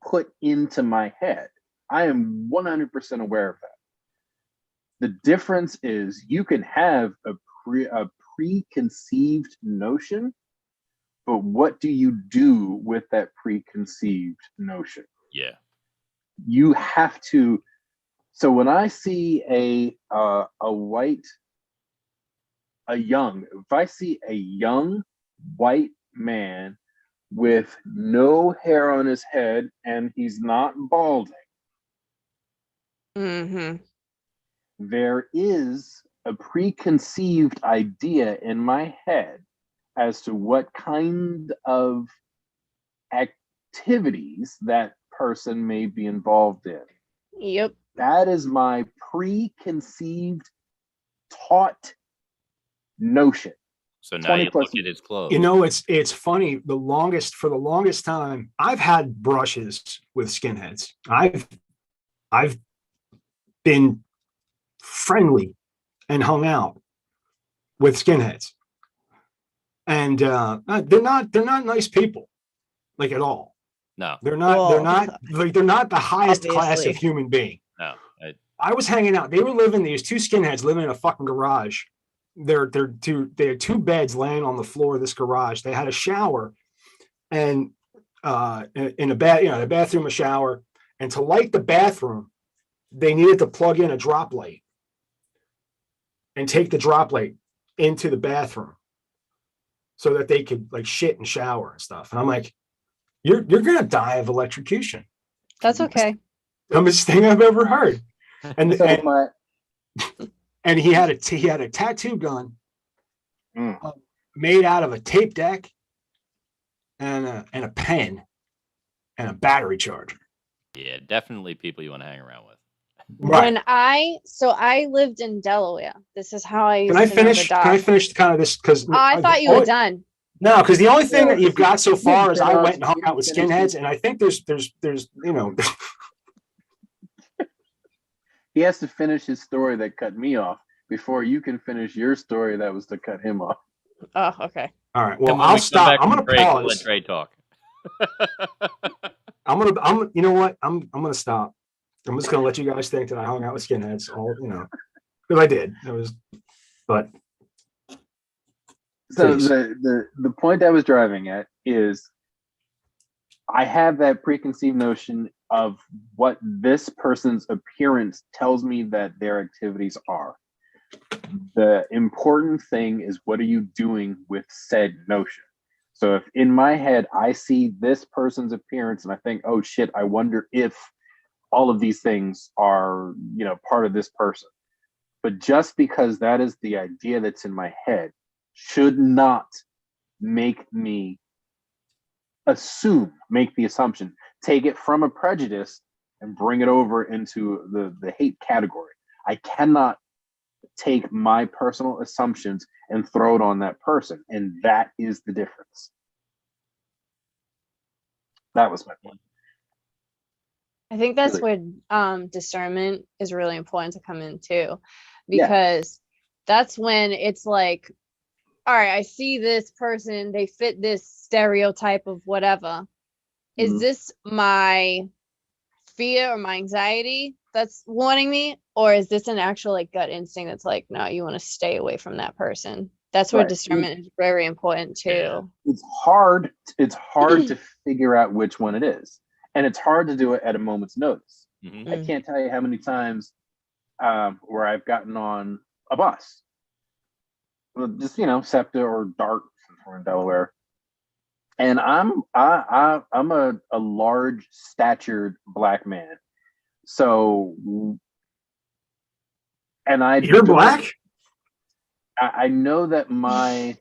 put into my head. I am 100% aware of that. The difference is you can have a preconceived notion, but what do you do with that preconceived notion? Yeah. You have to. So when I see if I see a young white man with no hair on his head and he's not balding, Mhm. there is a preconceived idea in my head as to what kind of activities that person may be involved in. Yep. That is my preconceived, taught notion. So now 20 you plus look at his clothes. You know, it's funny. For the longest time, I've had brushes with skinheads. I've been friendly and hung out with skinheads, and they're not nice people, like, at all. No, They're not. Well, They're not the highest class obviously. of human being. no. I was hanging out. These two skinheads living in a fucking garage. They had two beds laying on the floor of this garage. They had a shower and in a bathroom, a shower. And to light the bathroom, they needed to plug in a drop light and take the drop light into the bathroom so that they could, like, shit and shower and stuff. And I'm like, you're gonna die of electrocution. That's okay. Dumbest thing I've ever heard. And So and he had a tattoo gun made out of a tape deck and a pen and a battery charger. Yeah, definitely people you want to hang around with. When I lived in Delaware. This is how I used Can I to know the finish? doc. Can I finish kind of this? Because I thought you were done. No, because the only thing Yeah. that you've got so far is I finish- went and hung you out with finish skinheads, it. and I think there's he has to finish his story that cut me off before you can finish your story that was to cut him off. Oh, okay. All right. Well, And when I'll we come stop. back I'm from gonna break, we'll let pause. Trey talk. You know what? I'm gonna stop. I'm just gonna let you guys think that I hung out with skinheads. Because I did. But So please. the point I was driving at is I have that preconceived notion of what this person's appearance tells me that their activities are. The important thing is, what are you doing with said notion? So if in my head I see this person's appearance and I think, oh shit, I wonder if all of these things are, part of this person. But just because that is the idea that's in my head should not make me make the assumption, take it from a prejudice and bring it over into the hate category. I cannot take my personal assumptions and throw it on that person. And that is the difference. That was my point. I think that's Really. where discernment is really important to come in too, because that's when it's like, all right, I see this person, they fit this stereotype of whatever. Is this my fear or my anxiety that's warning me, or is this an actual, like, gut instinct that's like, no, you want to stay away from that person? That's where Right. discernment is very important too. It's hard to figure out which one it is. And it's hard to do it at a moment's notice. Mhm. I can't tell you how many times where I've gotten on a bus, just SEPTA or DART, since we're in Delaware, and I'm a large statured black man. So, and You're black? I know that my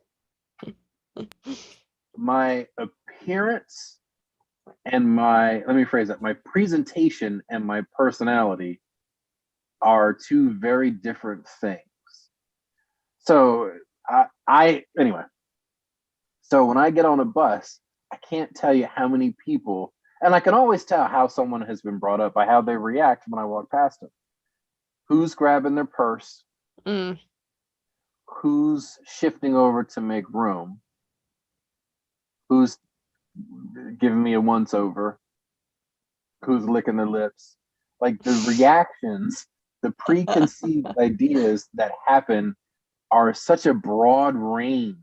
appearance and let me phrase that, my presentation and my personality are two very different things. So anyway, so when I get on a bus, I can't tell you how many people, and I can always tell how someone has been brought up by how they react when I walk past them. Who's grabbing their purse? Who's shifting over to make room? Who's giving me a once over? Who's licking their lips? Like, the reactions, the preconceived ideas that happen are such a broad range.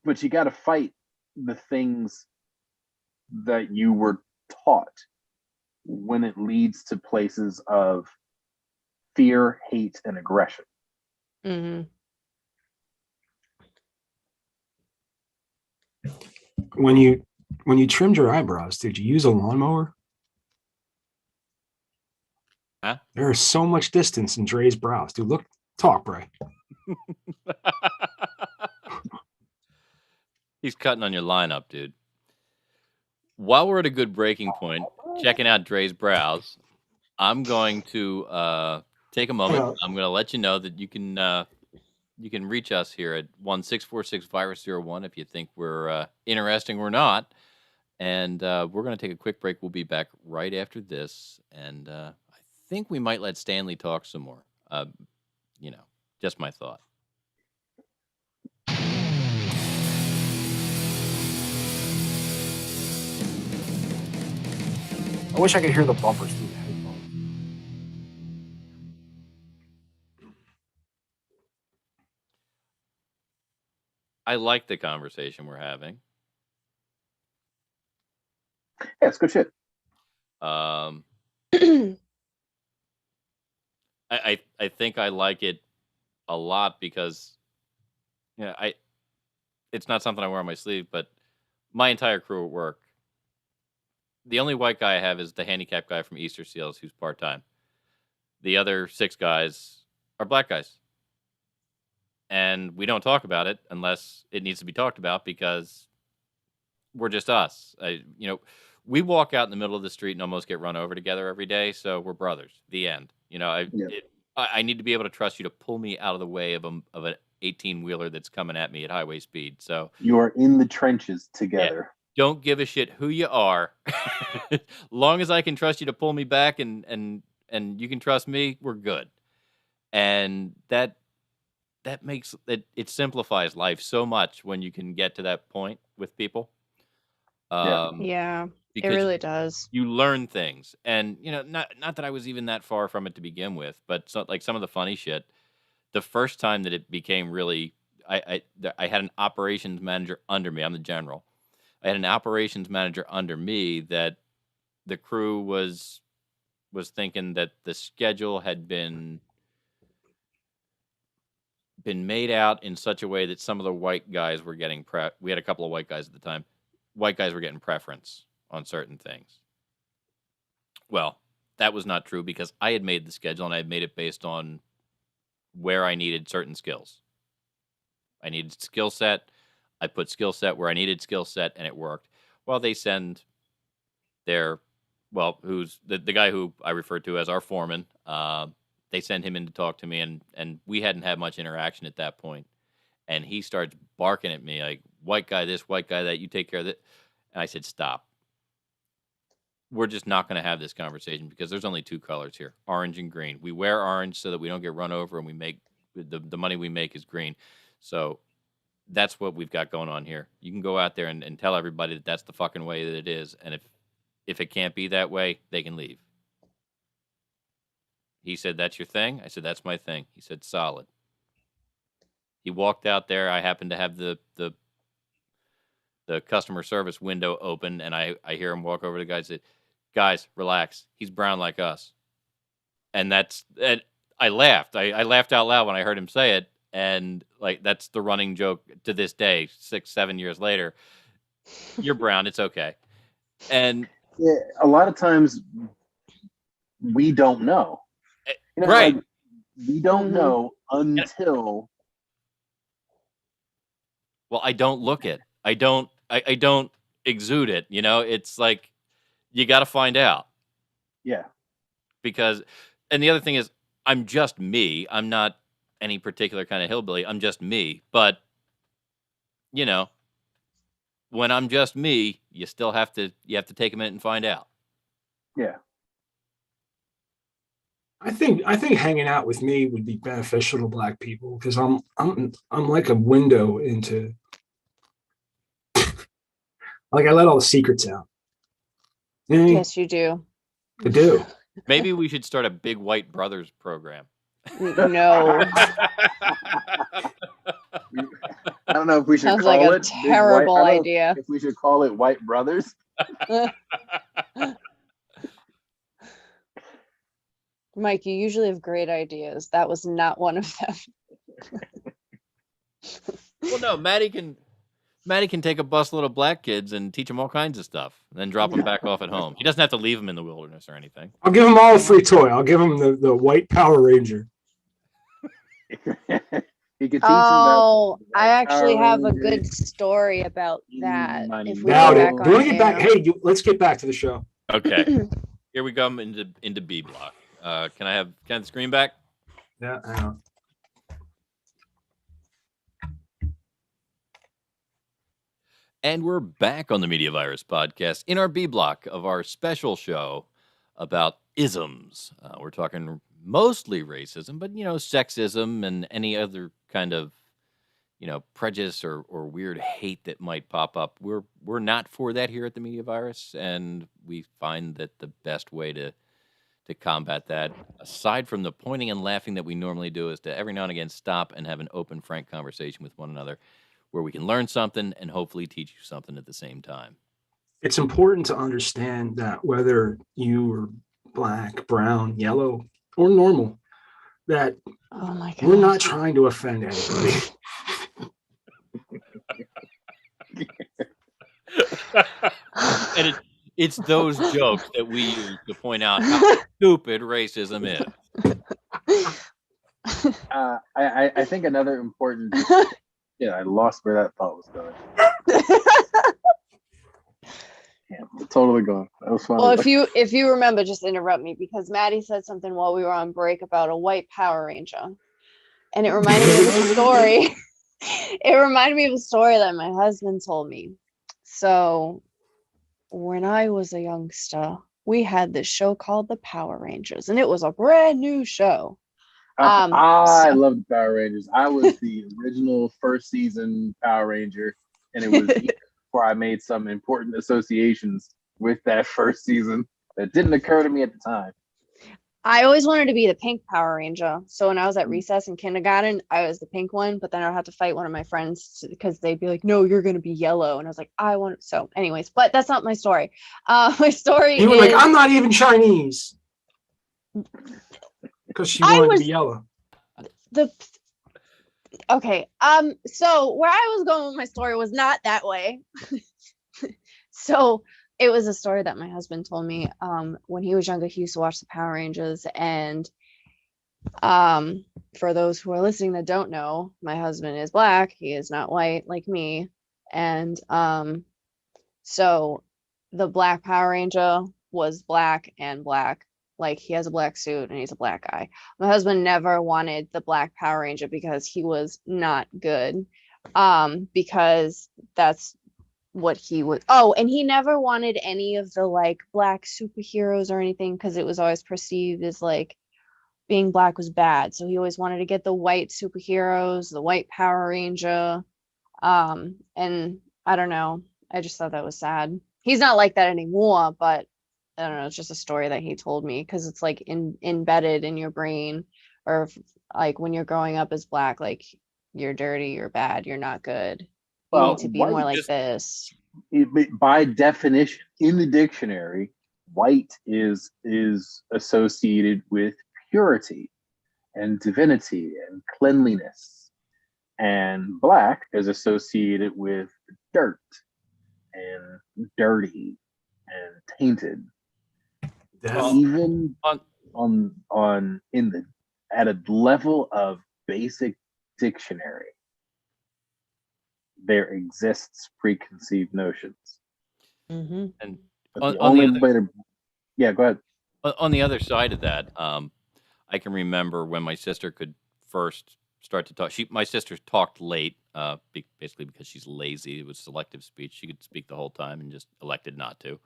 But you got to fight the things that you were taught when it leads to places of fear, hate, and aggression. When you trimmed your eyebrows, did you use a lawnmower? Huh? There is so much distance in Dre's brows. Dude, talk, Bray. He's cutting on your lineup, dude. While we're at a good breaking point, checking out Dre's browse, I'm going to take a moment. I'm going to let you know that you can reach us here at 1-646-virus-01 if you think we're interesting or not. And we're going to take a quick break. We'll be back right after this. And I think we might let Stanley talk some more. Just my thought. I wish I could hear the bumpers through the headphones. I like the conversation we're having. Yeah, it's good shit. I think I like it a lot because it's not something I wear on my sleeve, but my entire crew at work, the only white guy I have is the handicap guy from Easter Seals who's part-time. The other 6 guys are black guys. And we don't talk about it unless it needs to be talked about because we're just us. We walk out in the middle of the street and almost get run over together every day, so we're brothers. The end. I need to be able to trust you to pull me out of the way of an 18-wheeler that's coming at me at highway speed. So you are in the trenches together. Yeah, don't give a shit who you are. Long as I can trust you to pull me back and you can trust me, we're good. And that makes it simplifies life so much when you can get to that point with people. Yeah, it really does. You learn things, and not that I was even that far from it to begin with, but some of the funny shit. The first time that it became really, I had an operations manager under me. I'm the general. I had an operations manager under me that the crew was thinking that the schedule had been made out in such a way that some of the white guys were getting we had a couple of white guys at the time. White guys were getting preference on certain things. Well, that was not true because I had made the schedule and I had made it based on where I needed certain skills. I needed skill set. I put skill set where I needed skill set and it worked. Well, they send who's the guy who I refer to as our foreman. They send him in to talk to me and we hadn't had much interaction at that point. And he starts barking at me like, white guy this, white guy that, you take care of that. And I said, stop. We're just not going to have this conversation because there's only 2 colors here, orange and green. We wear orange so that we don't get run over and we make the money we make is green. So that's what we've got going on here. You can go out there and tell everybody that that's the fucking way that it is. And if it can't be that way, they can leave. He said, that's your thing? I said, that's my thing. He said, solid. He walked out there. I happened to have the customer service window open, and I hear him walk over to the guy and say, guys, relax. He's brown like us. And I laughed. I laughed out loud when I heard him say it. And that's the running joke to this day, 6-7 years later. You're brown. It's okay. And a lot of times we don't know. Right. We don't know until. Well, I don't look it. I don't exude it. It's like you got to find out. Yeah. Because, and the other thing is, I'm just me. I'm not any particular kind of hillbilly. I'm just me. But, when I'm just me, you still have to take a minute and find out. Yeah. I think hanging out with me would be beneficial to black people because I'm like a window into. I let all the secrets out. Yes, you do. I do. Maybe we should start a Big White Brothers program. No. I don't know if we should Sounds call like a it terrible idea. If we should call it White Brothers. Mike, you usually have great ideas. That was not one of them. Well, no, Maddie can take a busload of black kids and teach them all kinds of stuff, and then drop them back off at home. He doesn't have to leave them in the wilderness or anything. I'll give them all a free toy. I'll give them the white Power Ranger. He could teach him about. Oh, I actually Power have a Rangers. good story about that. Money If we Doubt get it. back on Bring it back. air. Hey, let's get back to the show. Okay. Here we come into B block. Can I have the screen back? Yeah, I know. And we're back on the Media Virus podcast in our B block of our special show about isms. We're talking mostly racism, but sexism and any other kind of prejudice or weird hate that might pop up. We're not for that here at the Media Virus, and we find that the best way to combat that, aside from the pointing and laughing that we normally do, is to every now and again stop and have an open, frank conversation with one another where we can learn something and hopefully teach you something at the same time. It's important to understand that whether you are black, brown, yellow, or normal, that Oh my god. we're not trying to offend anybody. And it's those jokes that we use to point out how stupid racism is. I think another important. Yeah, I lost where that thought was going. Yeah, totally gone. That was funny. Well, if you remember, just interrupt me because Maddie said something while we were on break about a white Power Ranger, and it reminded me of a story. It reminded me of a story that my husband told me. So, when I was a youngster, we had this show called The Power Rangers, and it was a brand new show. I love the Power Rangers. I was the original first season Power Ranger, and it was before I made some important associations with that first season that didn't occur to me at the time. I always wanted to be the pink Power Ranger. So when I was at recess in kindergarten, I was the pink one, but then I had to fight one of my friends because they'd be like, no, you're going to be yellow. And I was like, I want. So anyways, but that's not my story. My story You were is, like, I'm not even Chinese. Because she wanted to be yellow. Okay. So where I was going with my story was not that way. So it was a story that my husband told me. When he was younger, he used to watch the Power Rangers, and for those who are listening that don't know, my husband is black. He is not white like me, and so the black Power Ranger was black and black. Like, he has a black suit and he's a black guy. My husband never wanted the black Power Ranger because he was not good. Because that's what he was. Oh, and he never wanted any of the like black superheroes or anything because it was always perceived as like being black was bad. So he always wanted to get the white superheroes, the white Power Ranger. And I don't know. I just thought that was sad. He's not like that anymore, but I don't know, it's just a story that he told me because it's like embedded in your brain, or if, like when you're growing up as black, like you're dirty, you're bad, you're not good. You need to be more like this. By definition, in the dictionary, white is associated with purity and divinity and cleanliness, and black is associated with dirt and dirty and tainted. Even on in the at a level of basic dictionary, there exists preconceived notions. Mm-hmm. And But go ahead. On the other side of that, I can remember when my sister could first start to talk. My sister talked late, basically because she's lazy. It was selective speech. She could speak the whole time and just elected not to.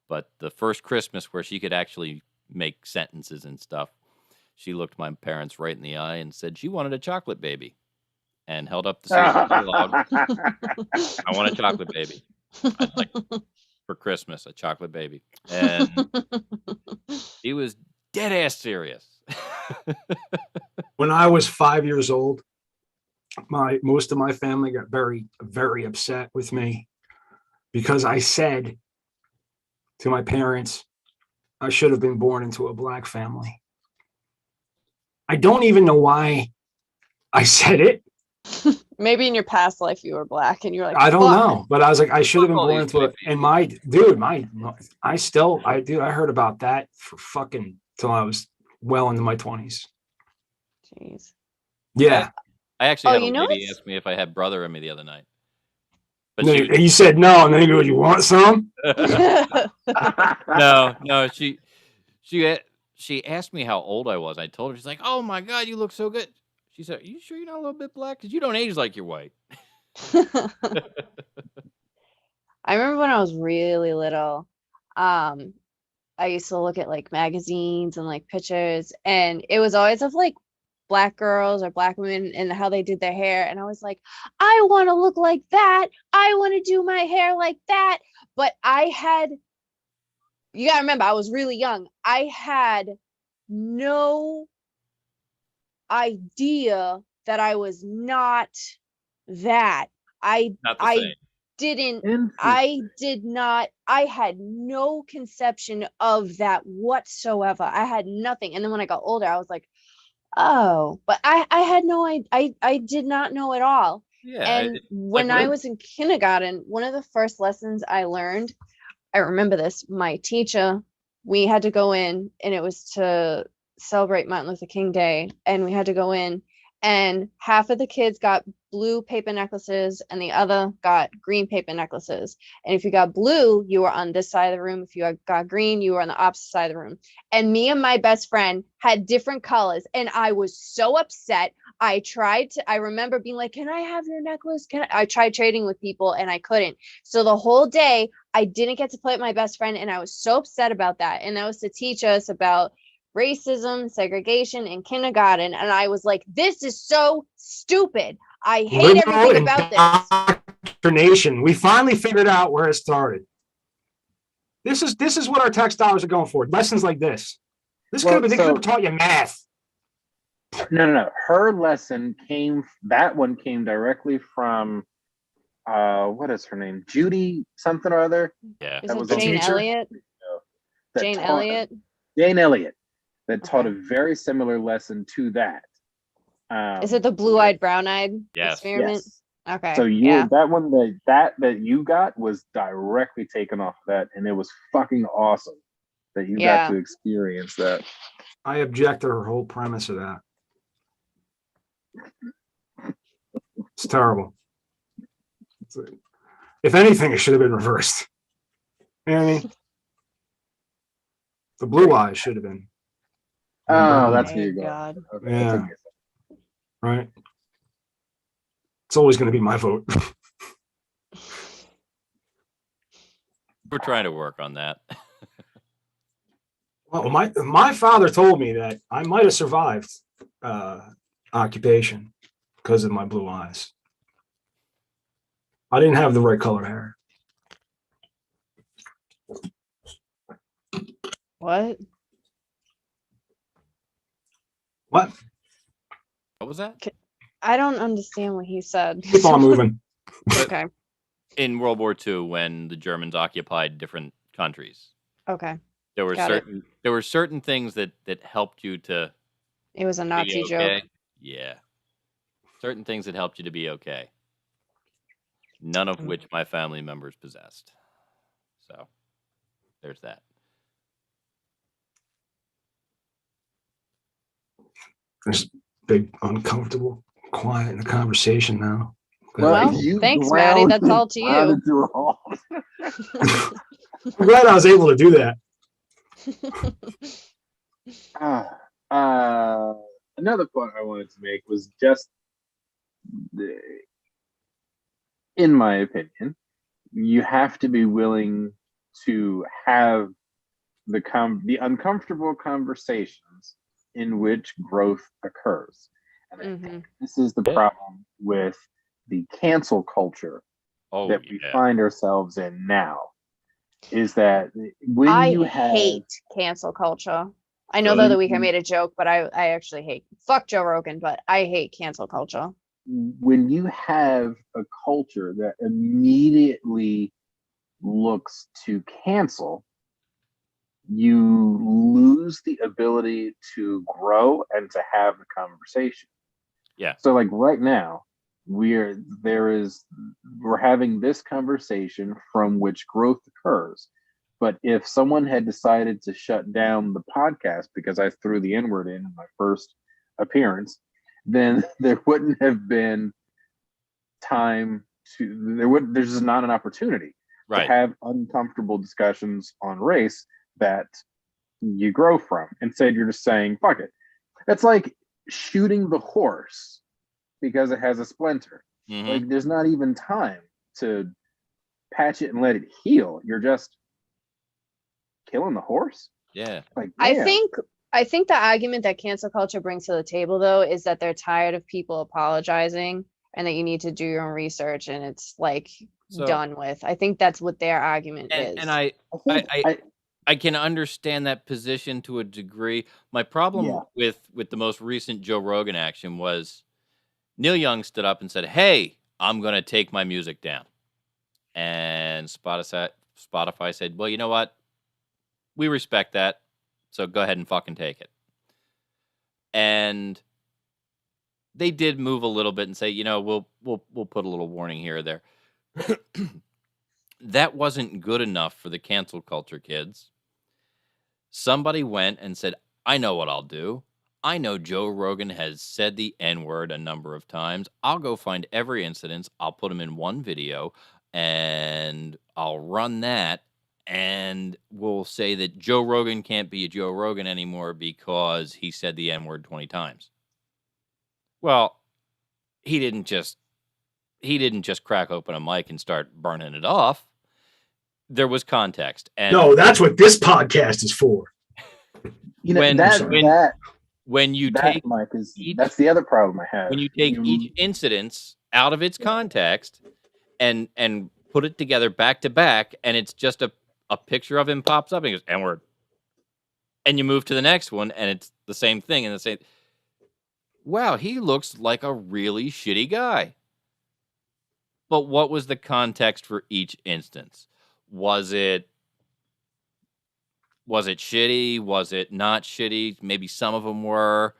But the first Christmas where she could actually make sentences and stuff, she looked my parents right in the eye and said she wanted a chocolate baby, and held up the suitcase aloud. I want a chocolate baby. I'd like, for Christmas, a chocolate baby. And he was dead ass serious. When I was 5 years old, most of my family got very, very upset with me because I said to my parents, I should have been born into a black family. I don't even know why I said it. Maybe in your past life you were black and you're like, I don't "Fuck." know, but I was like, I should have been Fuck all born these into it. white And I heard about that for fucking till I was well into my 20s. Jeez. Yeah. I actually had you a know lady what's- ask me if I had brother in me the other night. But No, she was, you said no, and then he goes, "You want some?" no. She asked me how old I was. I told her, she's like, "Oh my God, you look so good." She said, "Are you sure you're not a little bit black? Because you don't age like you're white." I remember when I was really little, um, I used to look at like magazines and like pictures, and it was always of like black girls or black women and how they did their hair. And I was like, I want to look like that. I want to do my hair like that. But you gotta remember, I was really young. I had no idea that I was not that. I Not the I same. didn't Interesting. I did not I had no conception of that whatsoever. I had nothing. And then when I got older, I was like, oh, but I had no I did not know at all. Yeah, And like when I when was in kindergarten, one of the first lessons I learned, I remember this, my teacher, we had to go in and it was to celebrate Martin Luther King Day. And we had to go in and half of the kids got blue paper necklaces and the other got green paper necklaces. And if you got blue, you were on this side of the room. If you got green, you were on the opposite side of the room. And me and my best friend had different colors. And I was so upset. I remember being like, can I have your necklace? I tried trading with people and I couldn't. So the whole day I didn't get to play with my best friend. And I was so upset about that. And that was to teach us about racism, segregation in kindergarten. And I was like, this is so stupid. I hate everything about this. Indoctrination. We finally figured out where it started. This is what our text dollars are going for. Lessons like this. They could have taught you math. No. Her lesson that one came directly from, what is her name? Judy something or other. yeah, Is That it was a Jane teacher? Elliott? that Jane taught- Elliott? Jane Elliott. That taught Okay. a very similar lesson to that. Is it the blue-eyed, brown-eyed Yes. experiment? Yes. Okay. So yeah. that one that you got was directly taken off of that, and it was fucking awesome that you got Yeah. to experience that. I object to her whole premise of that. It's terrible. If anything, it should have been reversed. You know what I mean? The blue eyes should have been. Oh, that's Oh where my you're going. God. Okay, Yeah. that's okay. Right. It's always going to be my vote. we're trying to work on that. Well, my father told me that I might have survived occupation because of my blue eyes. I didn't have the right color hair. What? What? What was that? I don't understand what he said. Keep on moving. Okay. In World War II, when the Germans occupied different countries, Okay. there were Got it. certain things that helped you to It was a be Nazi okay. joke. Yeah, certain things that helped you to be okay. None of which my family members possessed. So there's that. There's big uncomfortable quiet in the conversation now. Well, thanks, Maddie. That's all to you. I'm glad I was able to do that. Another point I wanted to make was just, in my opinion, you have to be willing to have the uncomfortable conversations in which growth occurs. And I think this is the problem with the cancel culture that we find ourselves in now. Is that when I hate cancel culture. I know the other week I made a joke, but I actually hate, fuck Joe Rogan, but I hate cancel culture. When you have a culture that immediately looks to cancel, you lose the ability to grow and to have the conversation. Yeah. So like right now, we're having this conversation from which growth occurs. But if someone had decided to shut down the podcast because I threw the N-word in my first appearance, then there wouldn't have been time there's just not an opportunity to have uncomfortable discussions on race that you grow from. Instead, you're just saying, fuck it. That's like shooting the horse because it has a splinter. Mm-hmm. Like, there's not even time to patch it and let it heal. You're just killing the horse. Yeah. Like, I damn. think the argument that cancel culture brings to the table, though, is that they're tired of people apologizing and that you need to do your own research and it's like done with. I think that's what their argument is. And I can understand that position to a degree. My problem with the most recent Joe Rogan action was Neil Young stood up and said, "Hey, I'm going to take my music down." And Spotify said, "Well, you know what? We respect that. So go ahead and fucking take it." And they did move a little bit and say, we'll put a little warning here or there. That wasn't good enough for the cancel culture kids. Somebody went and said, "I know what I'll do. I know Joe Rogan has said the N-word a number of times. I'll go find every incident. I'll put them in one video and I'll run that. And we'll say that Joe Rogan can't be a Joe Rogan anymore because he said the N-word 20 times." Well, he didn't just crack open a mic and start burning it off. There was context. And no, that's what this podcast is for. When you take Mike that's the other problem I have. When you take each incident out of its context and put it together back to back, and it's just a picture of him pops up and he goes, "N-word." And you move to the next one and it's the same thing and wow, he looks like a really shitty guy. But what was the context for each instance? Was it shitty? Was it not shitty? Maybe some of them were.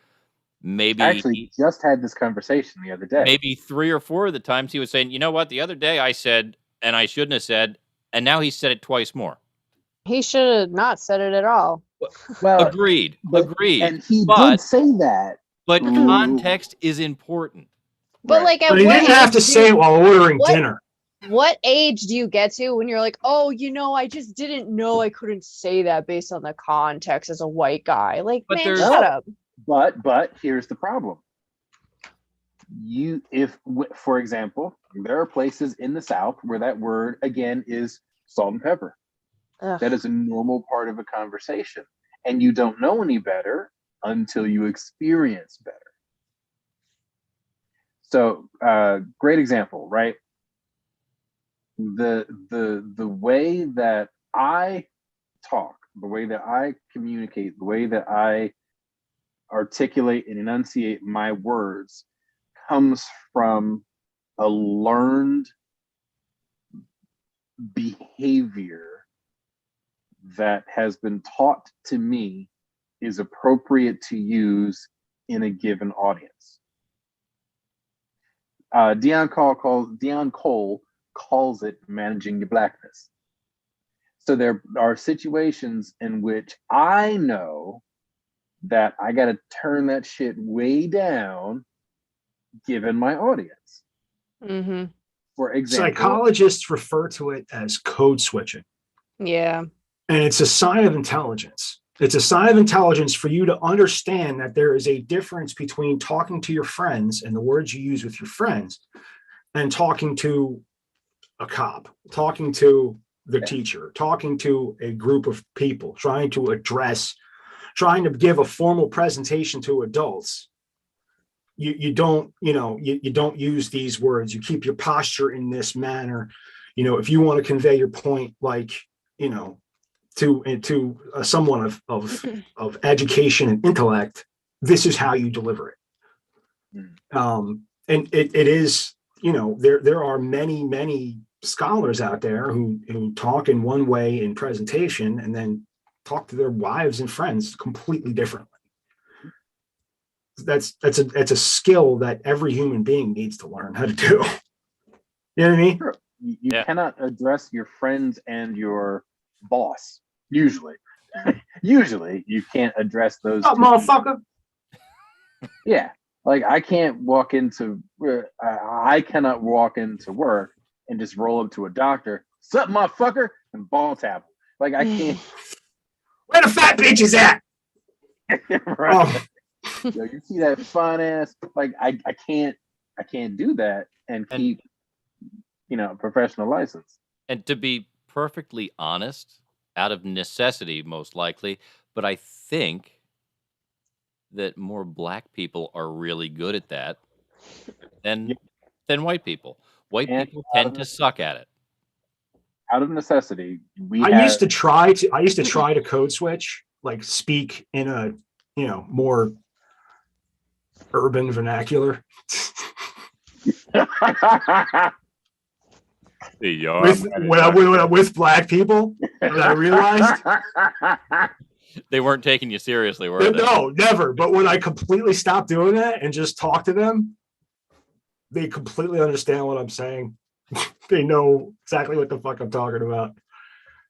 Maybe I actually just had this conversation the other day. Maybe 3 or 4 of the times he was saying, "You know what? The other day I said, and I shouldn't have said," and now he said it twice more. He should have not said it at all. Well, agreed. And he did say that. But context is important. But like, but he didn't have to say it while ordering dinner. What age do you get to when you're like, "Oh, I just didn't know I couldn't say that based on the context as a white guy"? Like, but man, shut up. But here's the problem. For example, there are places in the South where that word again is salt and pepper. Ugh. That is a normal part of a conversation, and you don't know any better until you experience better. So, great example, right? The way that I talk, the way that I communicate, the way that I articulate and enunciate my words comes from a learned behavior that has been taught to me is appropriate to use in a given audience. Dion Cole calls it managing your blackness. So there are situations in which I know that I got to turn that shit way down given my audience. Mm-hmm. For example, psychologists refer to it as code switching. Yeah. And it's a sign of intelligence. It's a sign of intelligence for you to understand that there is a difference between talking to your friends and the words you use with your friends and talking to a cop, talking to the teacher, talking to a group of people, trying to give a formal presentation to adults. You don't use these words. You keep your posture in this manner. If you want to convey your point, like, to someone of education and intellect, this is how you deliver it. And it is, there are many scholars out there who talk in one way in presentation and then talk to their wives and friends completely differently. That's a skill that every human being needs to learn how to do. You know what I mean? Sure. You cannot address your friends and your boss. Usually you can't address those. Motherfucker. Yeah. Like I can't walk into, I cannot walk into work and just roll up to a doctor, sup, motherfucker, and ball tap him. Like I can't. Where the fat bitches at? Right. Oh, Yo, you see that fine ass? Like I can't do that and keep, a professional license. And to be perfectly honest, out of necessity, most likely, but I think that more black people are really good at that than white people. White And people tend to suck at it. out of necessity, I used to try to code switch, like speak in a more urban vernacular with black people, and I realized they weren't taking you seriously, were they? No, never. But when I completely stopped doing that and just talk to them, they completely understand what I'm saying. They know exactly what the fuck I'm talking about.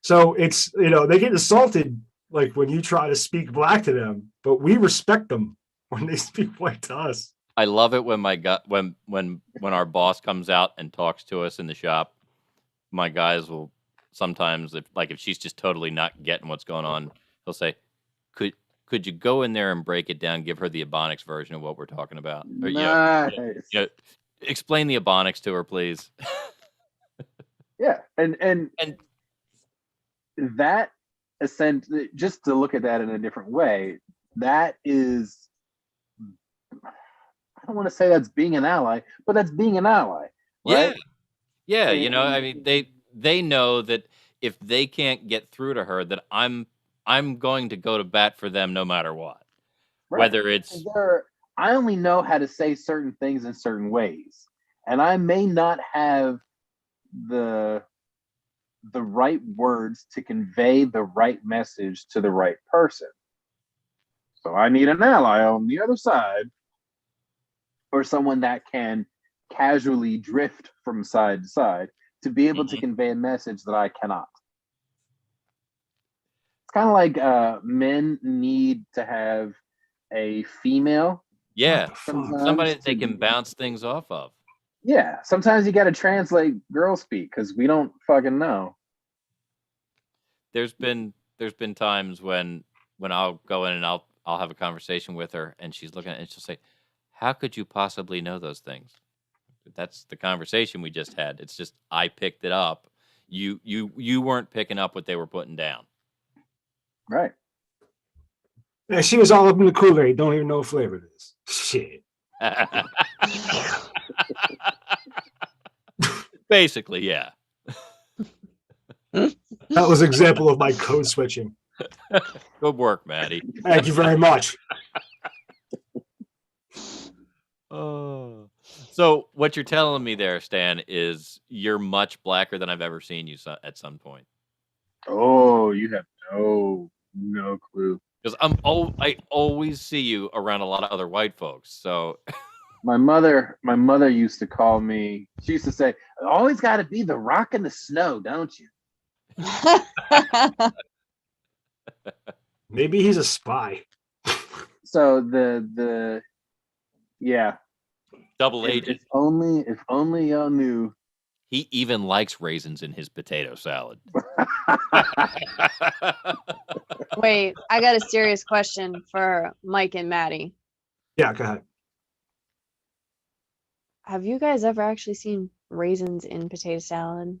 So it's, they get insulted like when you try to speak black to them, but we respect them when they speak white to us. I love it when when our boss comes out and talks to us in the shop. My guys will sometimes, if she's just totally not getting what's going on, he'll say, could you go in there and break it down, give her the Ebonics version of what we're talking about? Or, nice. Explain the Ebonics to her, please. Yeah, and that just to look at that in a different way, that is, I don't want to say that's being an ally, but that's being an ally, right? Yeah. I mean, they know that if they can't get through to her, that I'm going to go to bat for them no matter what. Right. Whether it's I only know how to say certain things in certain ways, and I may not have the right words to convey the right message to the right person. So I need an ally on the other side, or someone that can casually drift from side to side to be able to convey a message that I cannot. It's kind of like men need to have a female. Yeah, somebody that they can bounce things off of. Yeah, sometimes you got to translate girl speak because we don't fucking know. There's been times when I'll go in and I'll have a conversation with her and she's looking at it and she'll say, "How could you possibly know those things?" That's the conversation we just had. It's just I picked it up. You weren't picking up what they were putting down. Right. Yeah, she was all up in the Kool-Aid. Don't even know what flavor it is. Shit. Basically, yeah. That was an example of my code switching. Good work, Maddie. Thank you very much. Oh. So what you're telling me there, Stan, is you're much blacker than I've ever seen you at some point. Oh, you have no clue. Because I always see you around a lot of other white folks. So my mother used to call me. She used to say, "Always got to be the rock in the snow, don't you?" Maybe he's a spy. So the yeah, double agent. If only y'all knew. He even likes raisins in his potato salad. Wait, I got a serious question for Mike and Maddie. Yeah, go ahead. Have you guys ever actually seen raisins in potato salad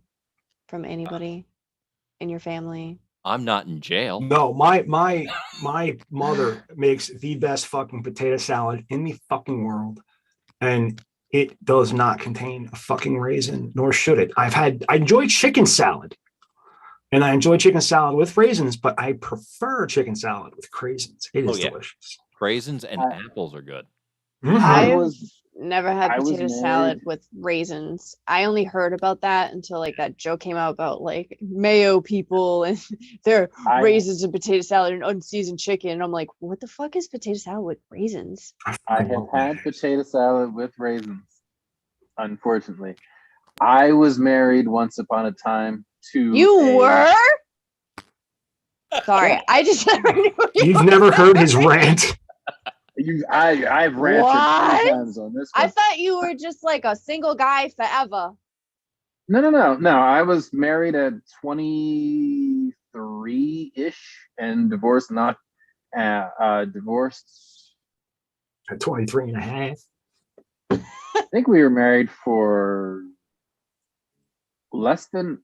from anybody in your family? I'm not in jail. No, my mother makes the best fucking potato salad in the fucking world, and it does not contain a fucking raisin, nor should it. I enjoy chicken salad, and I enjoy chicken salad with raisins, but I prefer chicken salad with craisins. It is delicious. Raisins and apples are good. Mm-hmm. I've never had potato salad with raisins. I only heard about that until like that joke came out about like Mayo people and their raisins and potato salad and unseasoned chicken. And I'm like, what the fuck is potato salad with raisins? I have had potato salad with raisins. Unfortunately, I was married once upon a time to. You were? Sorry, I just never knew. You've never heard his rant. I've ranted What? 3 times on this one. I thought you were just like a single guy forever. No. I was married at 23-ish and divorced divorced. At 23 and a half. I think we were married for less than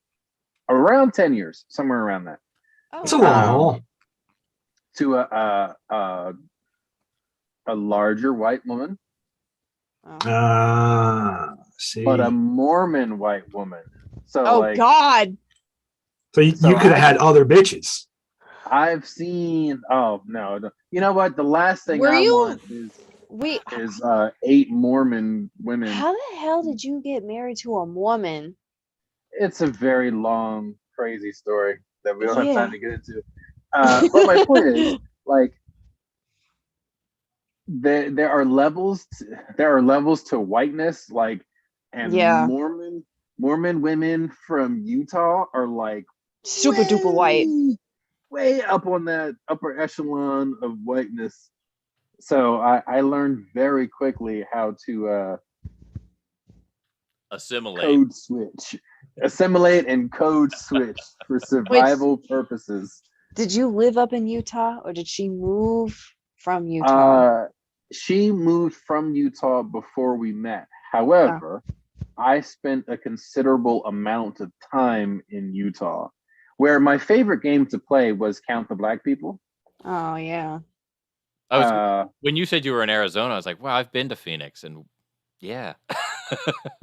around 10 years, somewhere around that. Oh, It's a long haul. To a larger white woman, See. but a Mormon white woman. So oh God. So you could have had other bitches. I've seen. Oh no! You know what? The last thing Were I you- want is 8 Mormon women. How the hell did you get married to a Mormon? It's a very long, crazy story that we don't have Yeah. time to get into. But my point is, like, there are levels. There are levels to whiteness, like, and Yeah. Mormon women from Utah are like Super duper white. way up on that upper echelon of whiteness. So I learned very quickly how to assimilate and code switch for survival purposes. Did you live up in Utah or did she move from Utah? She moved from Utah before we met. However, I spent a considerable amount of time in Utah, where my favorite game to play was Count the Black People. Oh yeah. When you said you were in Arizona, I was like, wow, I've been to Phoenix, and yeah.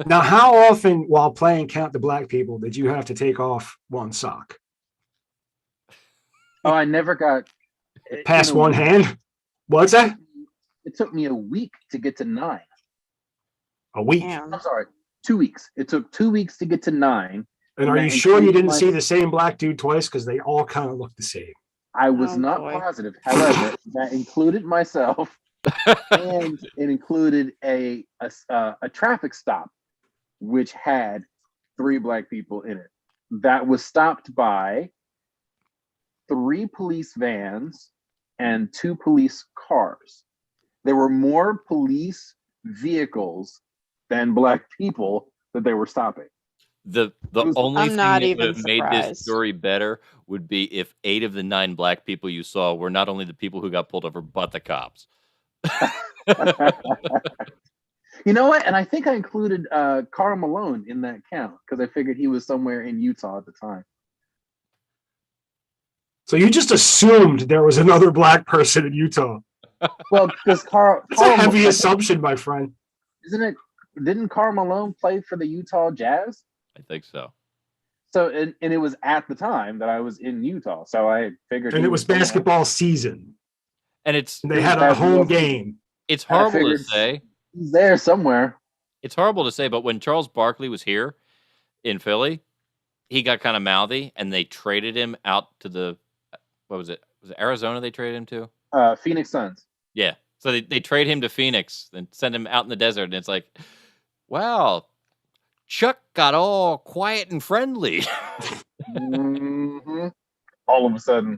Now, how often while playing Count the Black People did you have to take off one sock? Oh, I never got Past one hand? What's that? It took me a week to get to 9. A week. Damn. I'm sorry, 2 weeks. It took 2 weeks to get to 9. And are you sure you didn't see the same black dude twice? Because they all kind of look the same. I was not positive. However, that included myself, and it included a traffic stop, which had 3 black people in it. That was stopped by 3 police vans and 2 police cars. There were more police vehicles than black people that they were stopping. The only I'm thing not that even would have made this surprised. story better would be if 8 of the 9 black people you saw were not only the people who got pulled over, but the cops. You know what? And I think I included Karl Malone in that count because I figured he was somewhere in Utah at the time. So you just assumed there was another black person in Utah. Well, because That's a heavy assumption, my friend. Isn't it? Didn't Karl Malone play for the Utah Jazz? I think so. So, and it was at the time that I was in Utah, so I figured. And it was basketball season. And they had a home game. It's horrible to say. He's there somewhere. It's horrible to say, but when Charles Barkley was here in Philly, he got kind of mouthy, and they traded him out to the, what was it? Was it Arizona they traded him to? Phoenix Suns. Yeah. So they trade him to Phoenix and send him out in the desert, and it's like, wow, Chuck got all quiet and friendly. Mm-hmm. All of a sudden.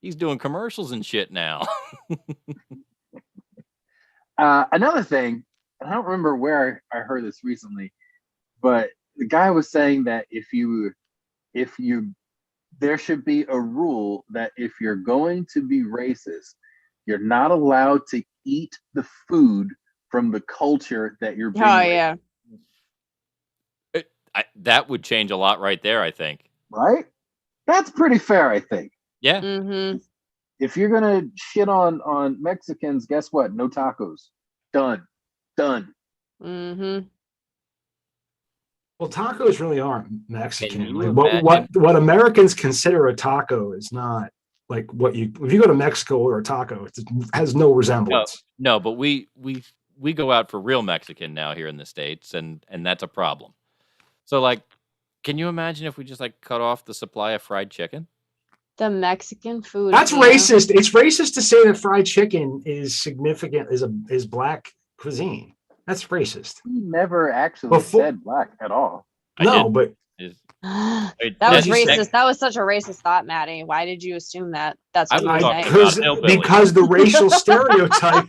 He's doing commercials and shit now. Another thing, I don't remember where I heard this recently, but the guy was saying that there should be a rule that if you're going to be racist, you're not allowed to eat the food from the culture that you're being yeah. That would change a lot right there, I think. Right? That's pretty fair, I think. Yeah. Mm-hmm. If you're gonna shit on Mexicans, guess what? No tacos. Done. Mm-hmm. Well, tacos really aren't Mexican. you Like, what Americans consider a taco is not like what if you go to Mexico or a taco, it has no resemblance. No, but we go out for real Mexican now here in the States, and that's a problem. So, like, can you imagine if we just like cut off the supply of fried chicken? The Mexican food. That's racist. It's racist to say that fried chicken is significant is black cuisine. That's racist. He never actually said black at all. I Wait, That was did you say? racist. That was such a racist thought, Maddie. Why did you assume that? That's what I you was were talking saying. about hillbilly. Because the racial stereotype.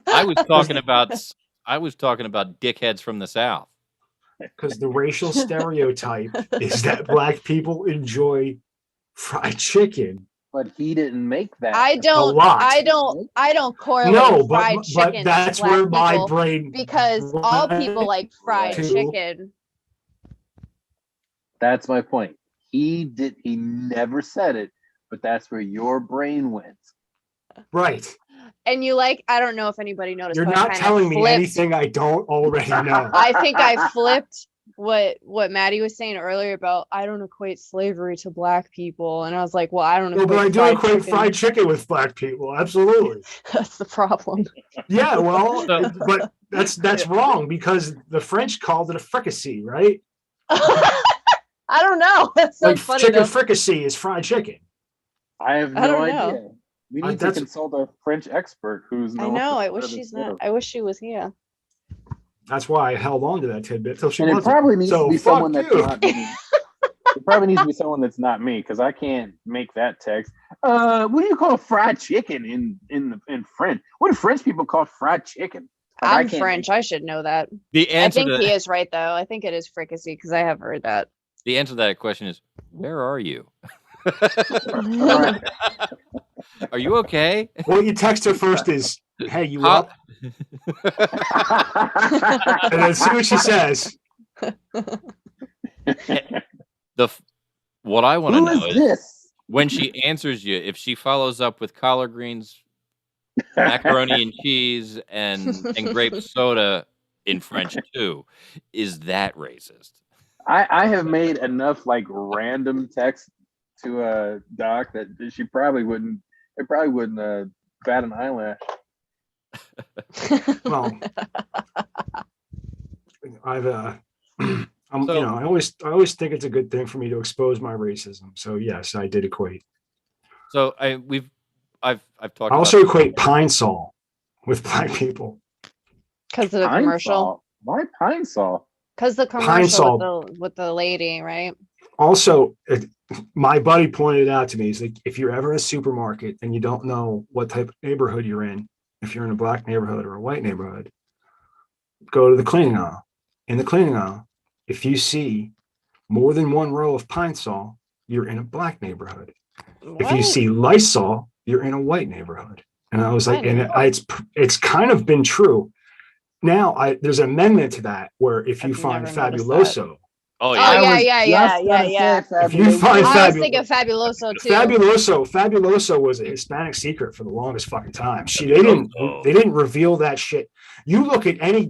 I was talking about dickheads from the South. Because the racial stereotype is that black people enjoy fried chicken. But he didn't make that. I don't correlate No, fried but chicken that's to black where my people brain because all people like fried Right. chicken. That's my point. He never said it, but that's where your brain went. Right. And I don't know if anybody noticed. You're but I not kinda telling me flipped. anything I don't already know. I think I flipped what Maddie was saying earlier about I don't equate slavery to black people, and I was like, well, I don't No, but I equate do fried equate chicken. fried chicken with black people. Absolutely. That's the problem. Yeah, well, So- but that's wrong because the French called it a fricassee, right? I don't know. That's so Like funny. chicken Though. fricassee is fried chicken. I have I no don't idea. know. We need to That's- consult a French expert who's I known know. for I part wish of she's the not. show. I wish she was here. That's why I held on to that tidbit till she And it wasn't. probably needs to So be fuck someone that's you. not me. It probably needs to be someone that's not me because I can't make that text. What do you call fried chicken in French? What do French people call fried chicken? Like, I I'm can't French. I should know that. The I answer think to he is right though. I think it is fricassee because I have heard that. the answer to that question is, where are you? Right. Are you okay? What you text her first is, "Hey, you How- up?" And then see what she says. What I want to Who know is is this? when she answers you, if she follows up with collard greens, macaroni and cheese, and grape soda in French too, is that racist? I have made enough like random text to a doc that she probably wouldn't. It probably wouldn't bat an eyelash. Well, I've So- I always think it's a good thing for me to expose my racism. So yes, I did equate. So I've talked. I also about, equate pine sol with black people. Because of the Pine commercial. Sol? Why pine sol? Because the Pine commercial with the lady, right? Also, my buddy pointed out to me, he's like, if you're ever in a supermarket and you don't know what type of neighborhood you're in, if you're in a black neighborhood or a white neighborhood, go to the cleaning aisle. In the cleaning aisle, if you see more than one row of pine sol, you're in a black neighborhood. If you What? see Lysol, you're in a white neighborhood. And I was like, I and it's kind of been true. Now there's an amendment to that where if you I've find never noticed Fabuloso, oh Oh, yeah, yeah. If you find I was Fabu- thinking Fabuloso too. Fabuloso was a Hispanic secret for the longest fucking time. They didn't reveal that shit. You look at any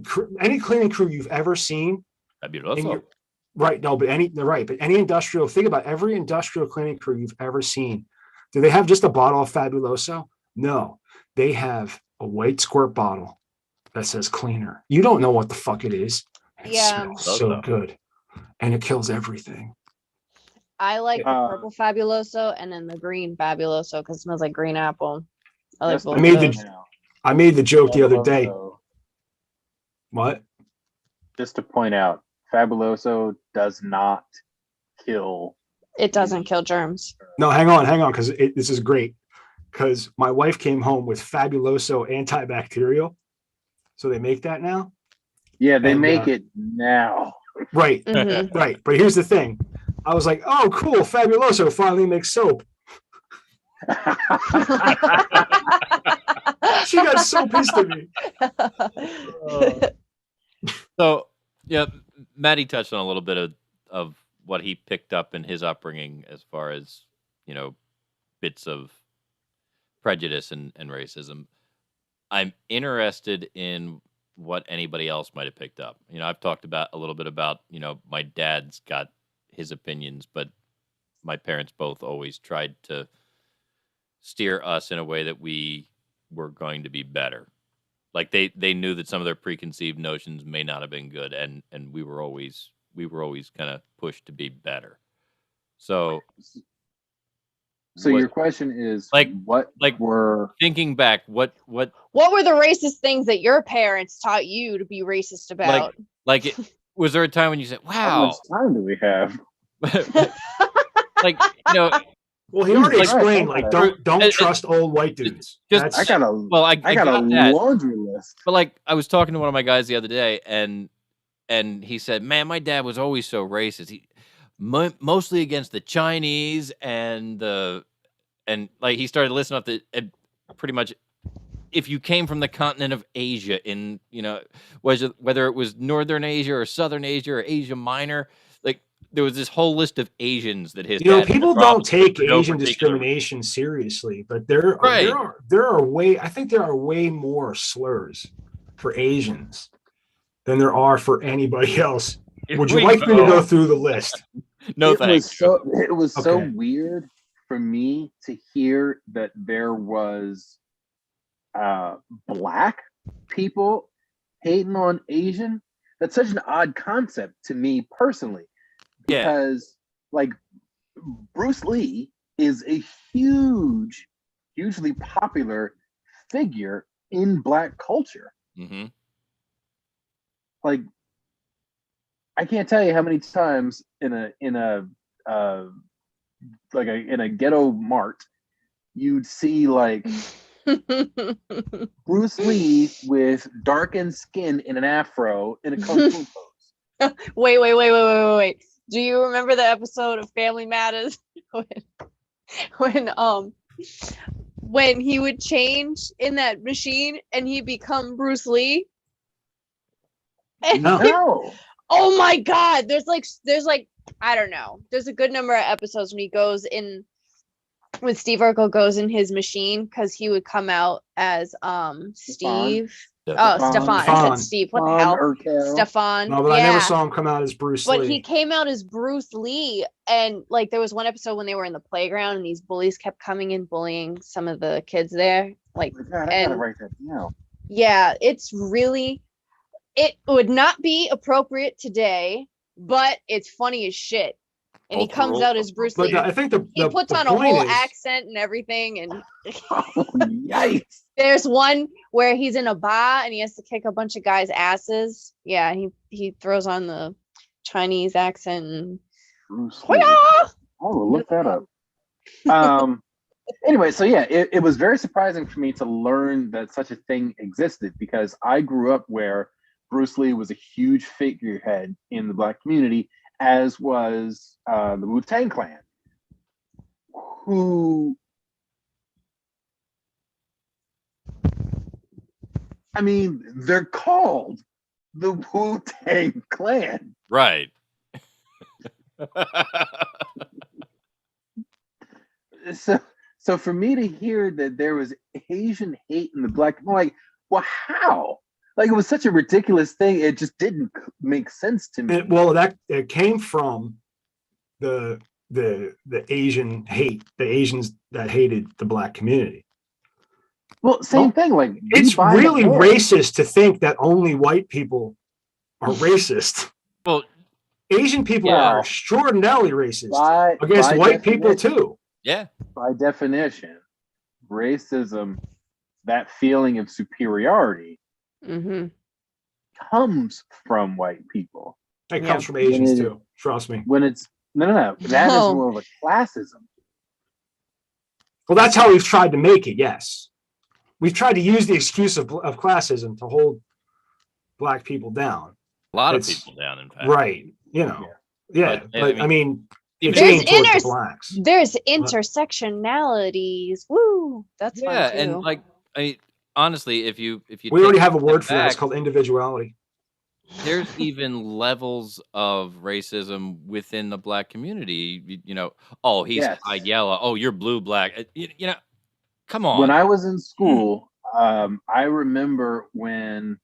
cleaning crew you've ever seen, Fabuloso. right? No, but any industrial. Think about every industrial cleaning crew you've ever seen. Do they have just a bottle of Fabuloso? No, they have a white squirt bottle that says cleaner. You don't know what the fuck it is. It Yeah. smells so good, and it kills everything. I like the purple Fabuloso and then the green Fabuloso because it smells like green apple. I like both of those. I made the joke the other day. What? Just to point out, Fabuloso does not kill. It doesn't kill germs. No, hang on, because this is great. Because my wife came home with Fabuloso antibacterial. So they make that now? Yeah, they And, make it now. Right, Mhm. right. But here's the thing. I was like, oh, cool, Fabuloso finally makes soap. She got so pissed at me. So yeah, Maddie touched on a little bit of what he picked up in his upbringing as far as, bits of prejudice and racism. I'm interested in what anybody else might have picked up. I've talked about a little bit about, my dad's got his opinions, but my parents both always tried to steer us in a way that we were going to be better. Like they knew that some of their preconceived notions may not have been good, and we were always kind of pushed to be better. So your question is, what were thinking back, what What were the racist things that your parents taught you to be racist about? was there a time when you said, how "Wow, much time do we have?" Like, you know, Well, he already Like, explained, like, don't it- trust old white dudes. just- That's- I got a I got a got that. laundry list. But like, I was talking to one of my guys the other day, and he said, "Man, my dad was always so racist. He mostly against the Chinese and like he started listing off and pretty much if you came from the continent of Asia in whether it was Northern Asia or Southern Asia or Asia Minor, like there was this whole list of Asians that his dad people dropped don't take for no Asian particular discrimination seriously, but there Right. are way more slurs for Asians than there are for anybody else. Would you like me to go through the list? No, it thanks. was so Okay. weird for me to hear that there was black people hating on Asian. That's such an odd concept to me personally, Yeah. because like Bruce Lee is a hugely popular figure in black culture. Mm-hmm. Like, I can't tell you how many times in a ghetto mart you'd see like Bruce Lee with darkened skin in an afro in a kung fu pose. Wait. Do you remember the episode of Family Matters when he would change in that machine and he become Bruce Lee? And No. oh my God, there's like I don't know. There's a good number of episodes when he goes in, when Steve Urkel goes in his machine, because he would come out as Steve. Stefan. I said Steve. What the hell? Stefan. No, but I never saw him come out as Bruce Lee. But he came out as Bruce Lee, and like there was one episode when they were in the playground and these bullies kept coming and bullying some of the kids there. Like, God, I gotta write that down. Yeah, it would not be appropriate today, but it's funny as shit. And he comes out as Bruce Lee. I think he puts on a whole accent and everything. And yikes. There's one where he's in a bar and he has to kick a bunch of guys' asses. Yeah, he throws on the Chinese accent. And Bruce Lee. I will look that up. Anyway, so yeah, it was very surprising for me to learn that such a thing existed, because I grew up where Bruce Lee was a huge figurehead in the black community, as was the Wu-Tang Clan, who, I mean, they're called the Wu-Tang Clan. Right. So for me to hear that there was Asian hate in the black, I'm like, well, how? Like, it was such a ridiculous thing. It just didn't make sense to me. It came from the Asian hate, the Asians that hated the black community. Well, same thing. Like, it's really racist to think that only white people are racist. Well, Asian people are extraordinarily racist against white people too. Yeah. By definition, racism, that feeling of superiority, comes from white people. It comes from Asians too. Trust me. When it's no. That is more of a classism. Well, that's how we've tried to make it. Yes, we've tried to use the excuse of classism to hold black people down. A lot of people down, in fact. Right. You know. Yeah. But I mean, there's intersectionalities. Woo. That's fun too. And like, honestly, if you we already have a word for that. It's called individuality. There's even levels of racism within the black community. Oh, he's high yellow. Oh, you're blue black. Come on. When I was in school, I remember when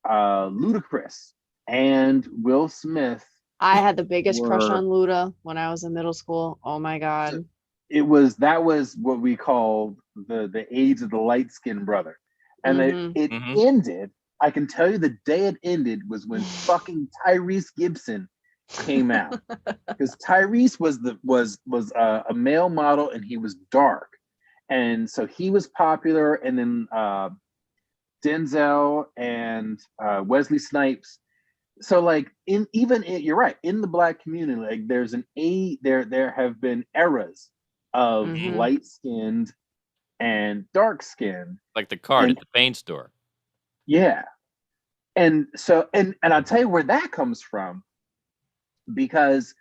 Ludacris and Will Smith. I had the biggest crush on Luda when I was in middle school. Oh my God. That was what we called the age of the light-skinned brother. And it ended. I can tell you the day it ended was when fucking Tyrese Gibson came out. Because Tyrese was a male model and he was dark. And so he was popular, and then Denzel and Wesley Snipes, so like you're right, in the Black community, like there have been eras of Mhm. light skinned and dark skinned. Like the card And- at the paint store. Yeah. And so and I'll tell you where that comes from, because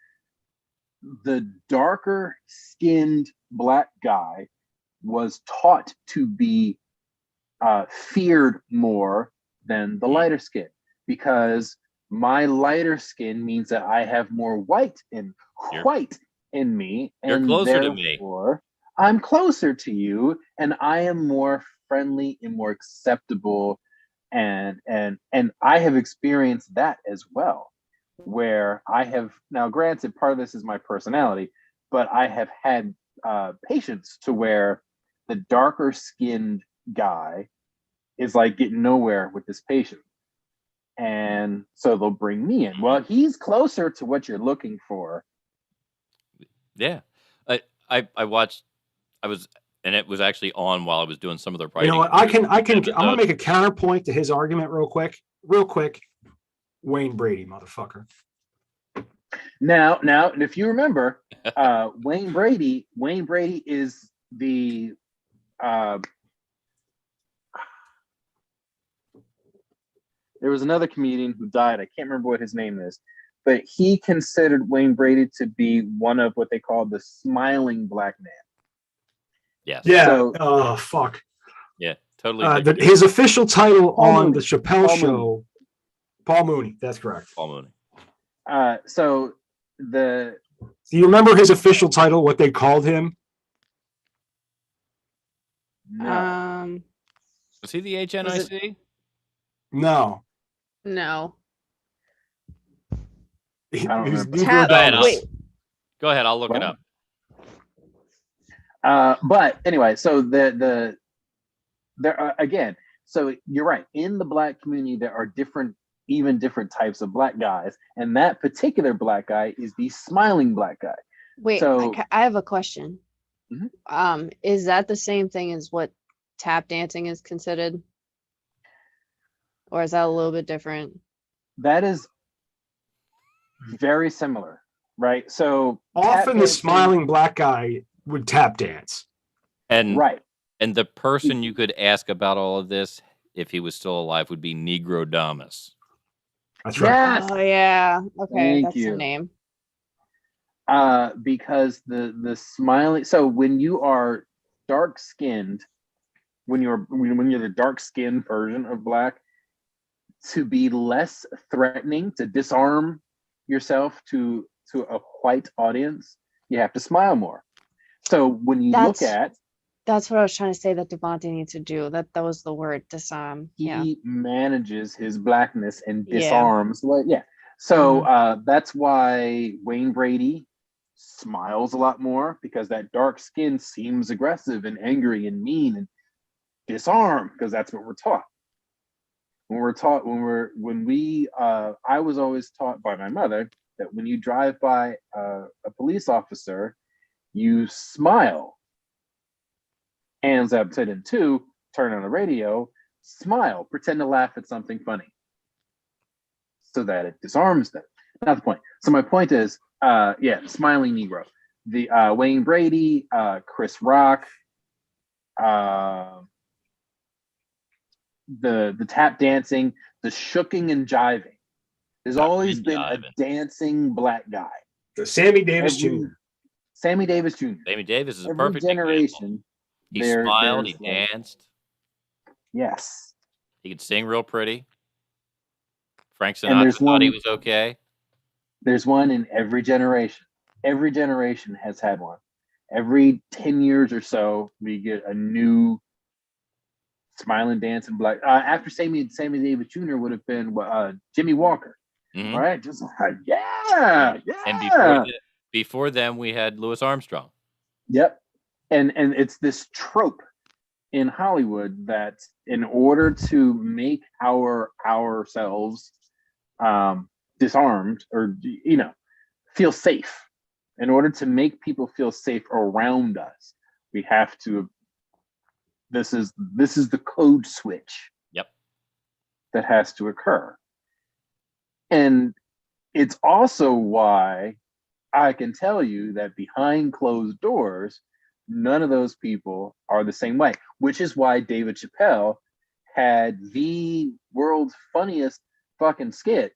the darker skinned Black guy was taught to be feared more than the lighter skin, because my lighter skin means that I have more white in me, You're and closer to me. therefore I'm closer to you, and I am more friendly and more acceptable, and I have experienced that as well, where I have, now granted, part of this is my personality, but I have had patients to where the darker skinned guy is like getting nowhere with this patient, and so they'll bring me in. Well, he's closer to what you're looking for. Yeah. I watched, and it was actually on while I was doing some of the writing. You know what? I'm gonna make a counterpoint to his argument real quick. Wayne Brady, motherfucker. Now, if you remember, Wayne Brady is the there was another comedian who died. I can't remember what his name is, but he considered Wayne Brady to be one of what they call the smiling Black man. Yes. Yeah. So- Oh fuck. Yeah. Totally. His official title Paul on Mooney. the Chappelle Paul show, Paul Mooney. That's correct. Paul Mooney. So Do you remember his official title? What they called him? Um, Was he the HNIC? No. no. He don't was remember. Negro Domus. Wait, Go ahead. I'll look it What? up. But anyway, so there are, again, so you're right, in the Black community there are different types of Black guys, and that particular Black guy is the smiling Black guy. wait. So- I have a question. Mhm. Is that the same thing as what tap dancing is considered, or is that a little bit different? That is very similar, right? So tap Often the dancing- smiling Black guy would tap dance. And right. and the person you could ask about all of this, if he was still alive, would be Negro Domus. That's right. Yes. Oh yeah. Okay, Thank that's you. the name. Because the smiling, so when you are dark skinned, when you're the dark skinned version of Black, to be less threatening, to disarm yourself to a white audience, you have to smile more. So when you look at, That's what I was trying to say that Devontae needs to do. That was the word, disarm. he Yeah. manages his Blackness and Yeah. disarms. So that's why Wayne Brady smiles a lot more, because that dark skin seems aggressive and angry and mean and disarm, because that's what we're taught. I was always taught by my mother that when you drive by a police officer, you smile. Hands up, 10 and 2, turn on the radio, smile, pretend to laugh at something funny, so that it disarms them. Not the point. So my point is, smiling Negro. The Wayne Brady, Chris Rock, the tap dancing, the shooking and jiving. There's always been a dancing Black guy. So Sammy Davis Jr. Sammy Davis Jr. Sammy Davis is a Every perfect generation. example. He smiled. He danced. Yes. He could sing real pretty. Frank And there's Sinatra thought he one- was okay. There's one in every generation. Every generation has had one. Every 10 years or so, we get a new smiling, dancing Black. After Sammy Davis Jr. would have been Jimmy Walker, Mhm. right? Just like, yeah. And before them, we had Louis Armstrong. Yep. And it's this trope in Hollywood that in order to make ourselves disarmed, or feel safe, in order to make people feel safe around us, we have to, this is the code switch. Yep. That has to occur. And it's also why I can tell you that behind closed doors, none of those people are the same way, which is why David Chappelle had the world's funniest fucking skit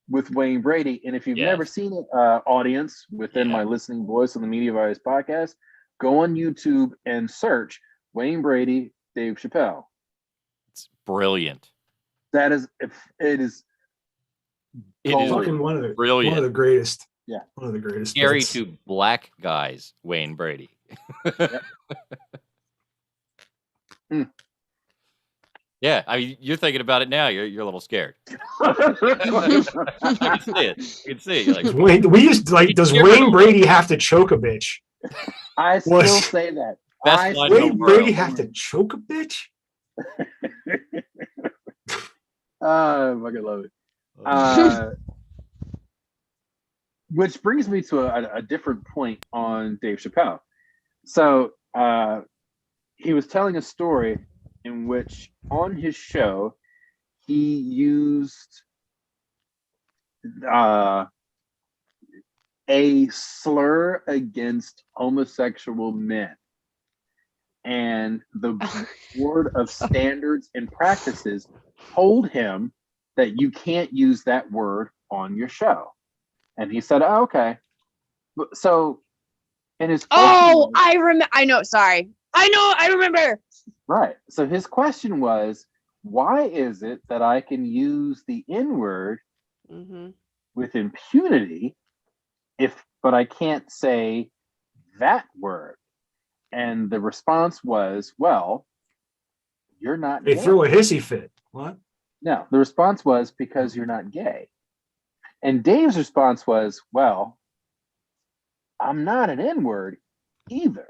with Wayne Brady. And if you've never seen it, audience within my listening voice on the Media Virus podcast, go on YouTube and search Wayne Brady, Dave Chappelle. It's brilliant. That is, it is fucking one of the greatest. Yeah, one of the greatest. Scary to black guys, Wayne Brady. Yeah, I mean, you're thinking about it now. You're a little scared. You can see it. You can see it. You're like, we used like, does Wayne Brady have to choke a bitch? I still say that. Wayne Brady have to choke a bitch? I fucking love it. Which brings me to a different point on Dave Chappelle. So he was telling a story in which on his show he used a slur against homosexual men. And the Board of Standards and Practices told him that you can't use that word on your show. And he said, oh, okay. So, and his I remember. Right. So his question was, why is it that I can use the N-word with impunity but I can't say that word? And the response was, well, you're not gay. They threw a hissy fit. What? No, the response was, because you're not gay. And Dave's response was, well, I'm not an N-word either.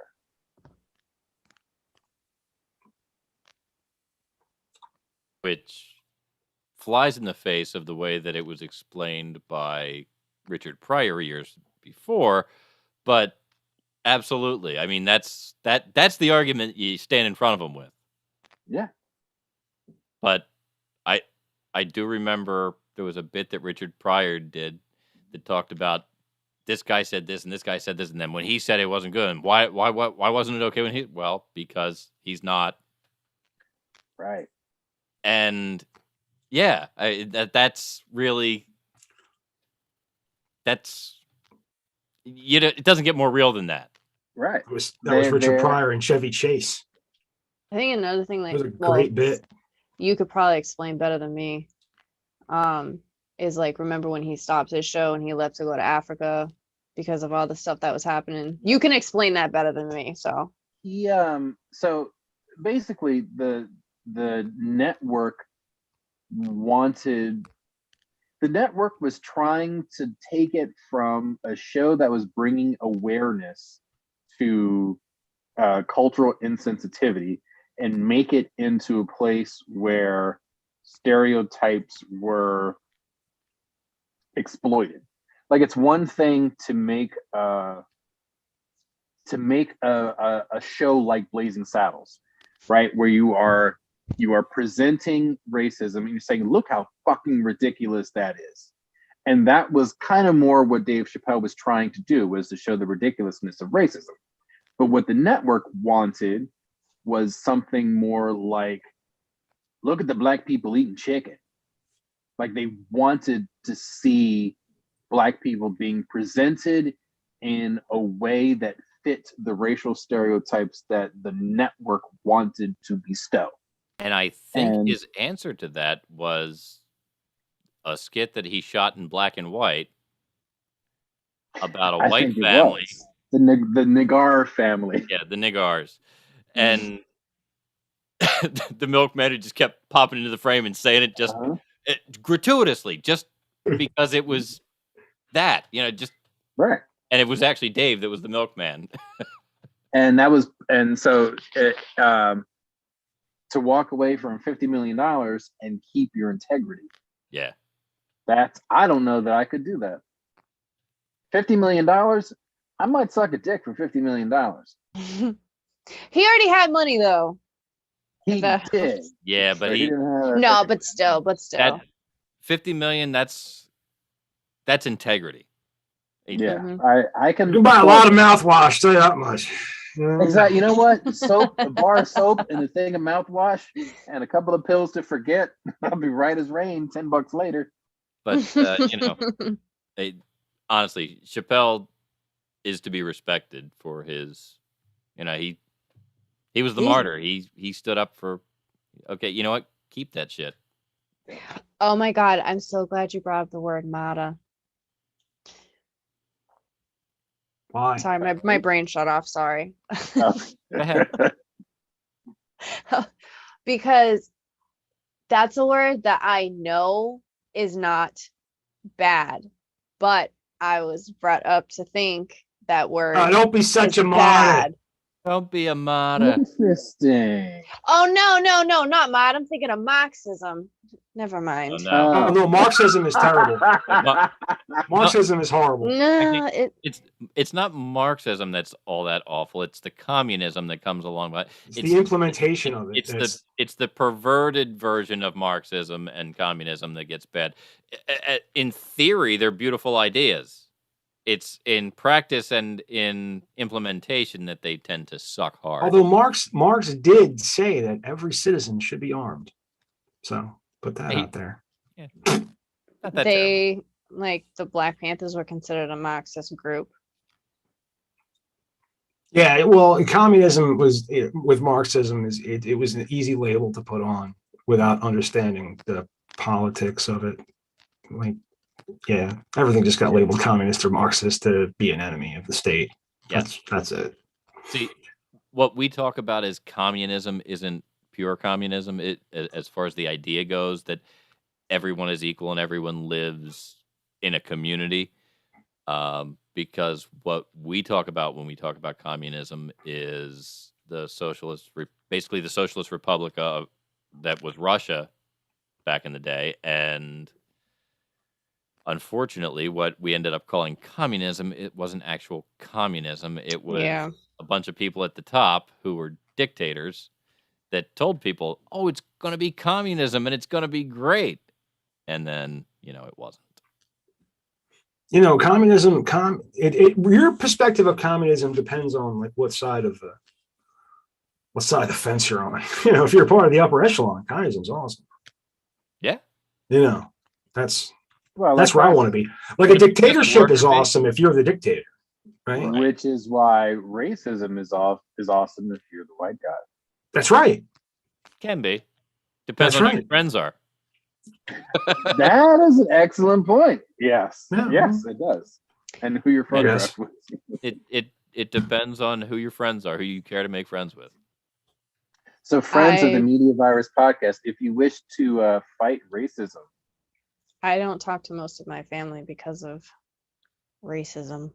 which flies in the face of the way that it was explained by Richard Pryor years before, but absolutely. I mean, that's the argument you stand in front of them with. Yeah. But I do remember there was a bit that Richard Pryor did that talked about this guy said this and this guy said this, and then when he said it wasn't good, and why wasn't it okay when he? Well, because he's not. Right. And yeah, that's really it doesn't get more real than that. Right. That was Richard Pryor and Chevy Chase. I think another thing, like, it was a great bit. You could probably explain better than me. Is like, remember when he stopped his show and he left to go to Africa because of all the stuff that was happening? You can explain that better than me. So so basically the network was trying to take it from a show that was bringing awareness to cultural insensitivity and make it into a place where stereotypes were exploited. Like, it's one thing to make a show like Blazing Saddles, right, where you are presenting racism and you're saying, look how fucking ridiculous that is. And that was kind of more what Dave Chappelle was trying to do, was to show the ridiculousness of racism. But what the network wanted was something more like, look at the black people eating chicken. Like, they wanted to see black people being presented in a way that fit the racial stereotypes that the network wanted to bestow. And I think his answer to that was a skit that he shot in black and white about a white family. The Nagar family. Yeah, the Nagars. And the milkman who just kept popping into the frame and saying it just gratuitously, just because it was that, just right. And it was actually Dave that was the milkman. And so to walk away from $50 million and keep your integrity. Yeah. I don't know that I could do that. $50 million, I might suck a dick for $50 million. He already had money, though. He did. Yeah, but but still. That $50 million, that's integrity. Yeah, Mhm. I can. You can buy a afford lot of it. mouthwash, tell you that much. Exactly. You know what? Soap, a bar of soap, and a thing of mouthwash, and a couple of pills to forget. I'll be right as rain. $10 later. But honestly, Chappelle is to be respected for his. He was the martyr. He stood up for. Okay, you know what? Keep that shit. Oh my God, I'm so glad you brought up the word "mata." Why? Sorry, my brain shut off. Sorry. Go ahead. Because that's a word that I know is not bad, but I was brought up to think that word Don't be such is a martyr. bad. Don't be a martyr. Interesting. Oh no, not mod. I'm thinking of Marxism. Never mind. Oh, no. Oh, no, Marxism is terrible. Ma- Marxism is horrible. No, It's not Marxism that's all that awful. It's the communism that comes along with It's the implementation of it. It's the perverted version of Marxism and communism that gets bad. In theory, they're beautiful ideas. It's in practice and in implementation that they tend to suck hard. Although Marx did say that every citizen should be armed. So put that out there. Yeah. Not that they like the Black Panthers were considered a Marxist group. Yeah, well, communism was with Marxism it was an easy label to put on without understanding the politics of it. Like, yeah, everything just got labeled communist or Marxist to be an enemy of the state. Yes. That's it. See, what we talk about as communism isn't pure communism. It, as far as the idea goes, that everyone is equal and everyone lives in a community. Because what we talk about when we talk about communism is the basically the socialist republic that was Russia back in the day, and unfortunately, what we ended up calling communism, it wasn't actual communism. It was a bunch of people at the top who were dictators that told people, "Oh, it's going to be communism and it's going to be great," and then it wasn't. Communism, your perspective of communism depends on like what side of the fence you're on. If you're part of the upper echelon, communism's awesome. Yeah. That's Well, where I want to be. Like a dictatorship is awesome if you're the dictator, right? Which is why racism is awesome if you're the white guy. That's right. Can be. Depends on who your friends are. That is an excellent point. Yes. Yeah. Yes, it does. And who you're photographed with. It depends on who your friends are, who you care to make friends with. So, friends of the Media Virus podcast, if you wish to fight racism. I don't talk to most of my family because of racism.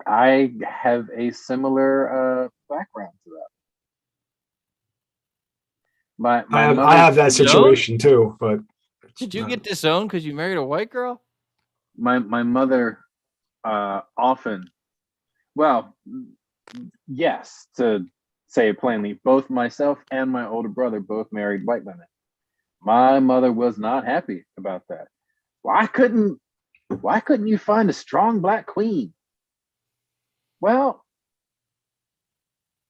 I have a similar background to that. I have that situation too, but did you get disowned because you married a white girl? My mother often, well, yes, to say it plainly, both myself and my older brother both married white women. My mother was not happy about that. Why couldn't you find a strong black queen? Well,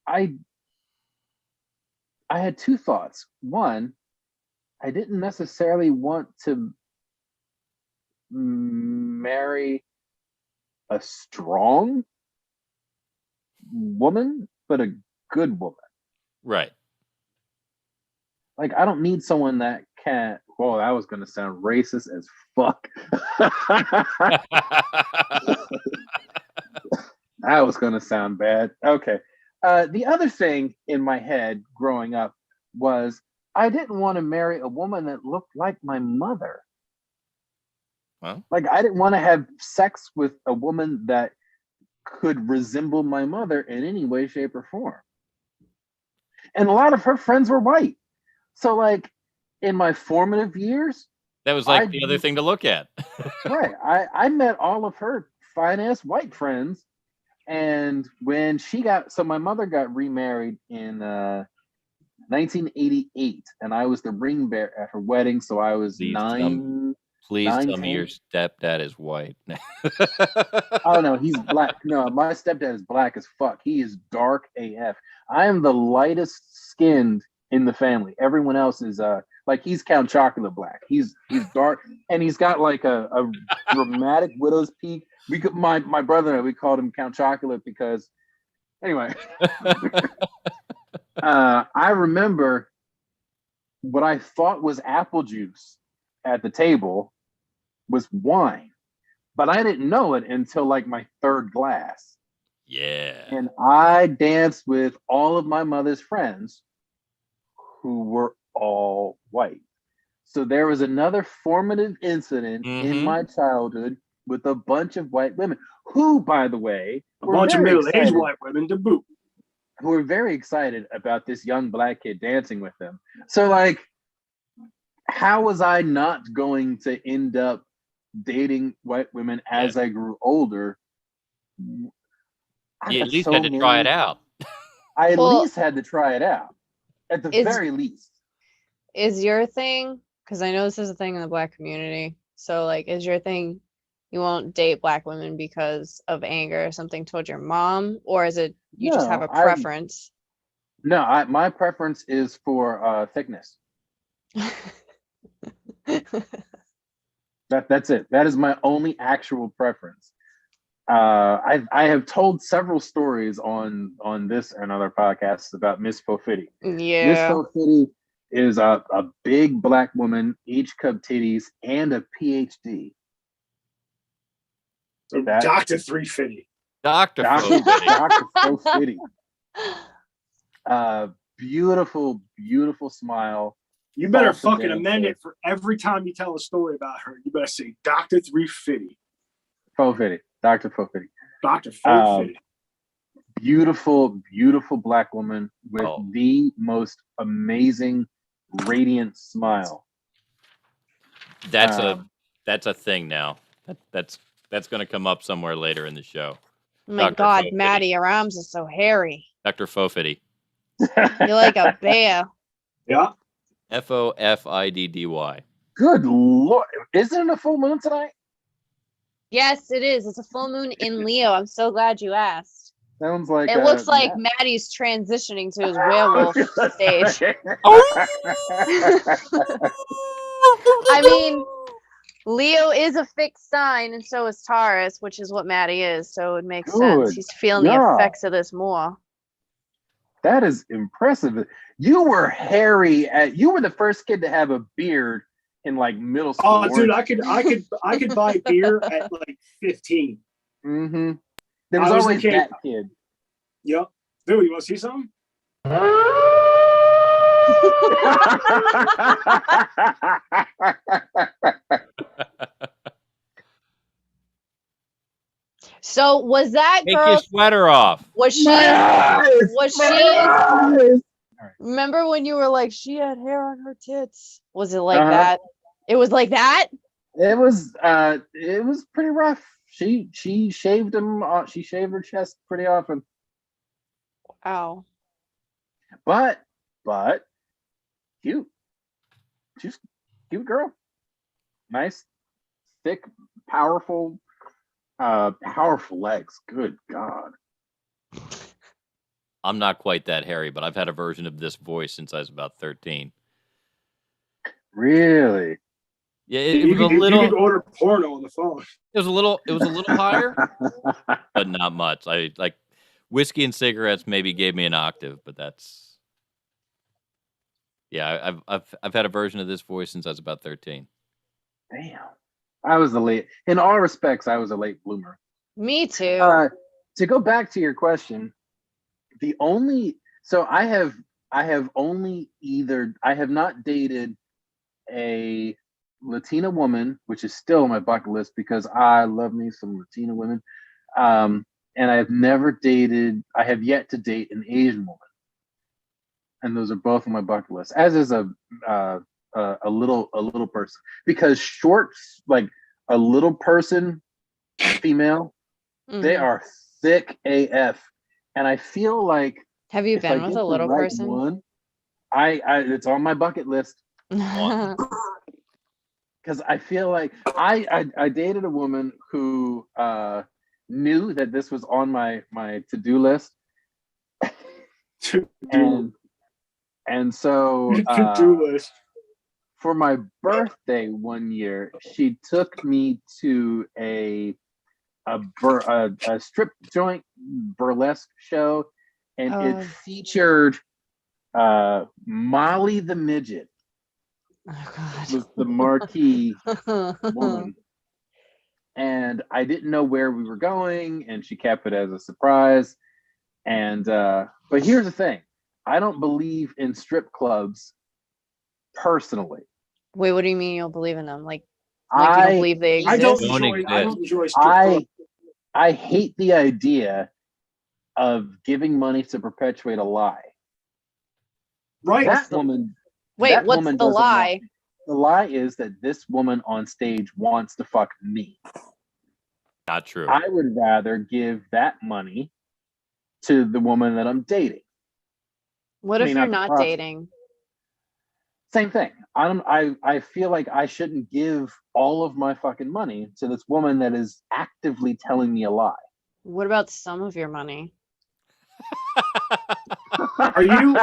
I had two thoughts. One, I didn't necessarily want to marry a strong woman, but a good woman. Right. Like, I don't need someone that can't. Whoa, that was going to sound racist as fuck. That was going to sound bad. Okay. The other thing in my head growing up was I didn't want to marry a woman that looked like my mother. Well, like, I didn't want to have sex with a woman that could resemble my mother in any way, shape, or form. And a lot of her friends were white. So, like, in my formative years, that was like the other thing to look at. Right. I met all of her fine-ass white friends. And when so my mother got remarried in 1988, and I was the ring bearer at her wedding, so I was Please nine. Please Nine, tell me 10. your stepdad is white. Oh no, he's black. No, my stepdad is black as fuck. He is dark AF. I am the lightest skinned in the family. Everyone else is like he's Count Chocula black. He's dark, and he's got like a dramatic widow's peak. My brother and I, we called him Count Chocolate because anyway. I remember what I thought was apple juice at the table was wine, but I didn't know it until like my third glass. Yeah. And I danced with all of my mother's friends who were all white. So there was another formative incident in my childhood with a bunch of white women who, by the way, A bunch of middle-aged white women to boot. Who were very excited about this young black kid dancing with them. So like, how was I not going to end up dating white women as I grew older? You at least had to try it out. I at least had to try it out. At the very least. Is your thing, because I know this is a thing in the black community, so like, is your thing you won't date black women because of anger or something towards your mom, or is it you just have a preference? My preference is for thickness. That's it. That is my only actual preference. I have told several stories on this and other podcasts about Miss Fofity. Yeah. Miss Fofity is a big black woman, H-cup titties, and a PhD. So Dr. 350. Dr. Fofity. Beautiful, beautiful smile. You better fucking amend it for every time you tell a story about her. You better say Dr. 350. Fofity. Dr. Fofity. Dr. Fofity. Beautiful, beautiful black woman with the most amazing, radiant smile. That's a thing now. That's going to come up somewhere later in the show. Oh my God, Maddie, your arms are so hairy. Dr. Fofity. You're like a bear. Yeah. Fofiddy. Good Lord. Isn't it a full moon tonight? Yes, it is. It's a full moon in Leo. I'm so glad you asked. Sounds like it looks like Maddie's transitioning to his werewolf stage. I mean, Leo is a fixed sign, and so is Taurus, which is what Maddie is. So it makes sense. He's feeling the effects of this more. That is impressive. You were hairy. You were the first kid to have a beard in like middle school. Oh, dude, I could buy beer at like 15. Mm-hmm. There was always that kid. Yep. Dude, you want to see something? So was that Take girl? your sweater off. Was she? Remember when you were like, she had hair on her tits? Was it like that? It was like that. It was pretty rough. She shaved them. She shaved her chest pretty often. Wow. But cute. She's a cute girl. Nice, thick, powerful legs. Good God. I'm not quite that hairy, but I've had a version of this voice since I was about 13. Really? Yeah, it was a little. You could order porno on the phone. It was a little higher, but not much. I like whiskey and cigarettes. Maybe gave me an octave, but that's. Yeah, I've had a version of this voice since I was about 13. Damn, I was in all respects, I was a late bloomer. Me too. To go back to your question, I have not dated a Latina woman, which is still on my bucket list because I love me some Latina women. And I have yet to date an Asian woman. And those are both on my bucket list, as is a little person, because shorts, like a little person, female, they are thick AF. And I feel like, have you been with a little person? I it's on my bucket list On. because I feel like I dated a woman who knew that this was on my to-do list, and so To-do list. for my birthday one year, she took me to a strip joint burlesque show, and it featured Molly the Midget. Oh God. Was the marquee woman. And I didn't know where we were going, and she kept it as a surprise. And but here's the thing. I don't believe in strip clubs personally. Wait, what do you mean you don't believe in them? Like you don't believe they exist? I don't enjoy strip clubs. I hate the idea of giving money to perpetuate a lie. Right. That woman. Wait, that what's woman the doesn't want lie? me. The lie is that this woman on stage wants to fuck me. Not true. I would rather give that money to the woman that I'm dating. What if you're not dating? Same thing. I feel like I shouldn't give all of my fucking money to this woman that is actively telling me a lie. What about some of your money? Are you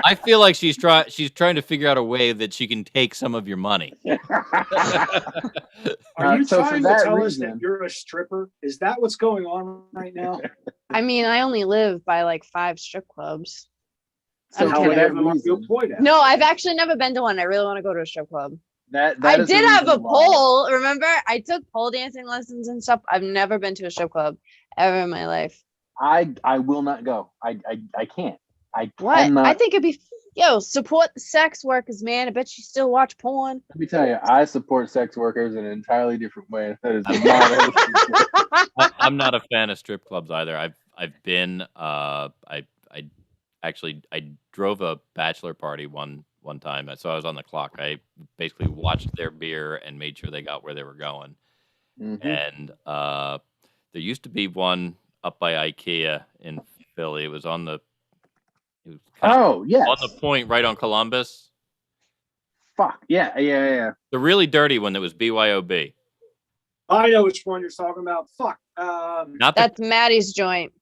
I feel like she's trying to figure out a way that she can take some of your money. Are you so for trying to that tell us reason- that you're a stripper? Is that what's going on right now? I mean, I only live by like 5 strip clubs. So I'm for How kidding. that many of them are you reason, employed at? No, I've actually never been to one. I really want to go to a strip club. that I is the did have a reason why pole. Remember, I took pole dancing lessons and stuff. I've never been to a strip club ever in my life. I will not go. I can't. I What? cannot. I think it'd be support the sex workers, man. I bet you still watch porn. Let me tell you, I support sex workers in an entirely different way. That is not. I'm not a fan of strip clubs either. I've been I drove a bachelor party one time, so I was on the clock. I basically watched their beer and made sure they got where they were going. Mhm. And there used to be one up by IKEA in Philly. It was on the Oh yes. on the point right on Columbus. Fuck yeah. The really dirty one that was BYOB. I know which one you're talking about. Fuck. Not the, That's Maddie's joint.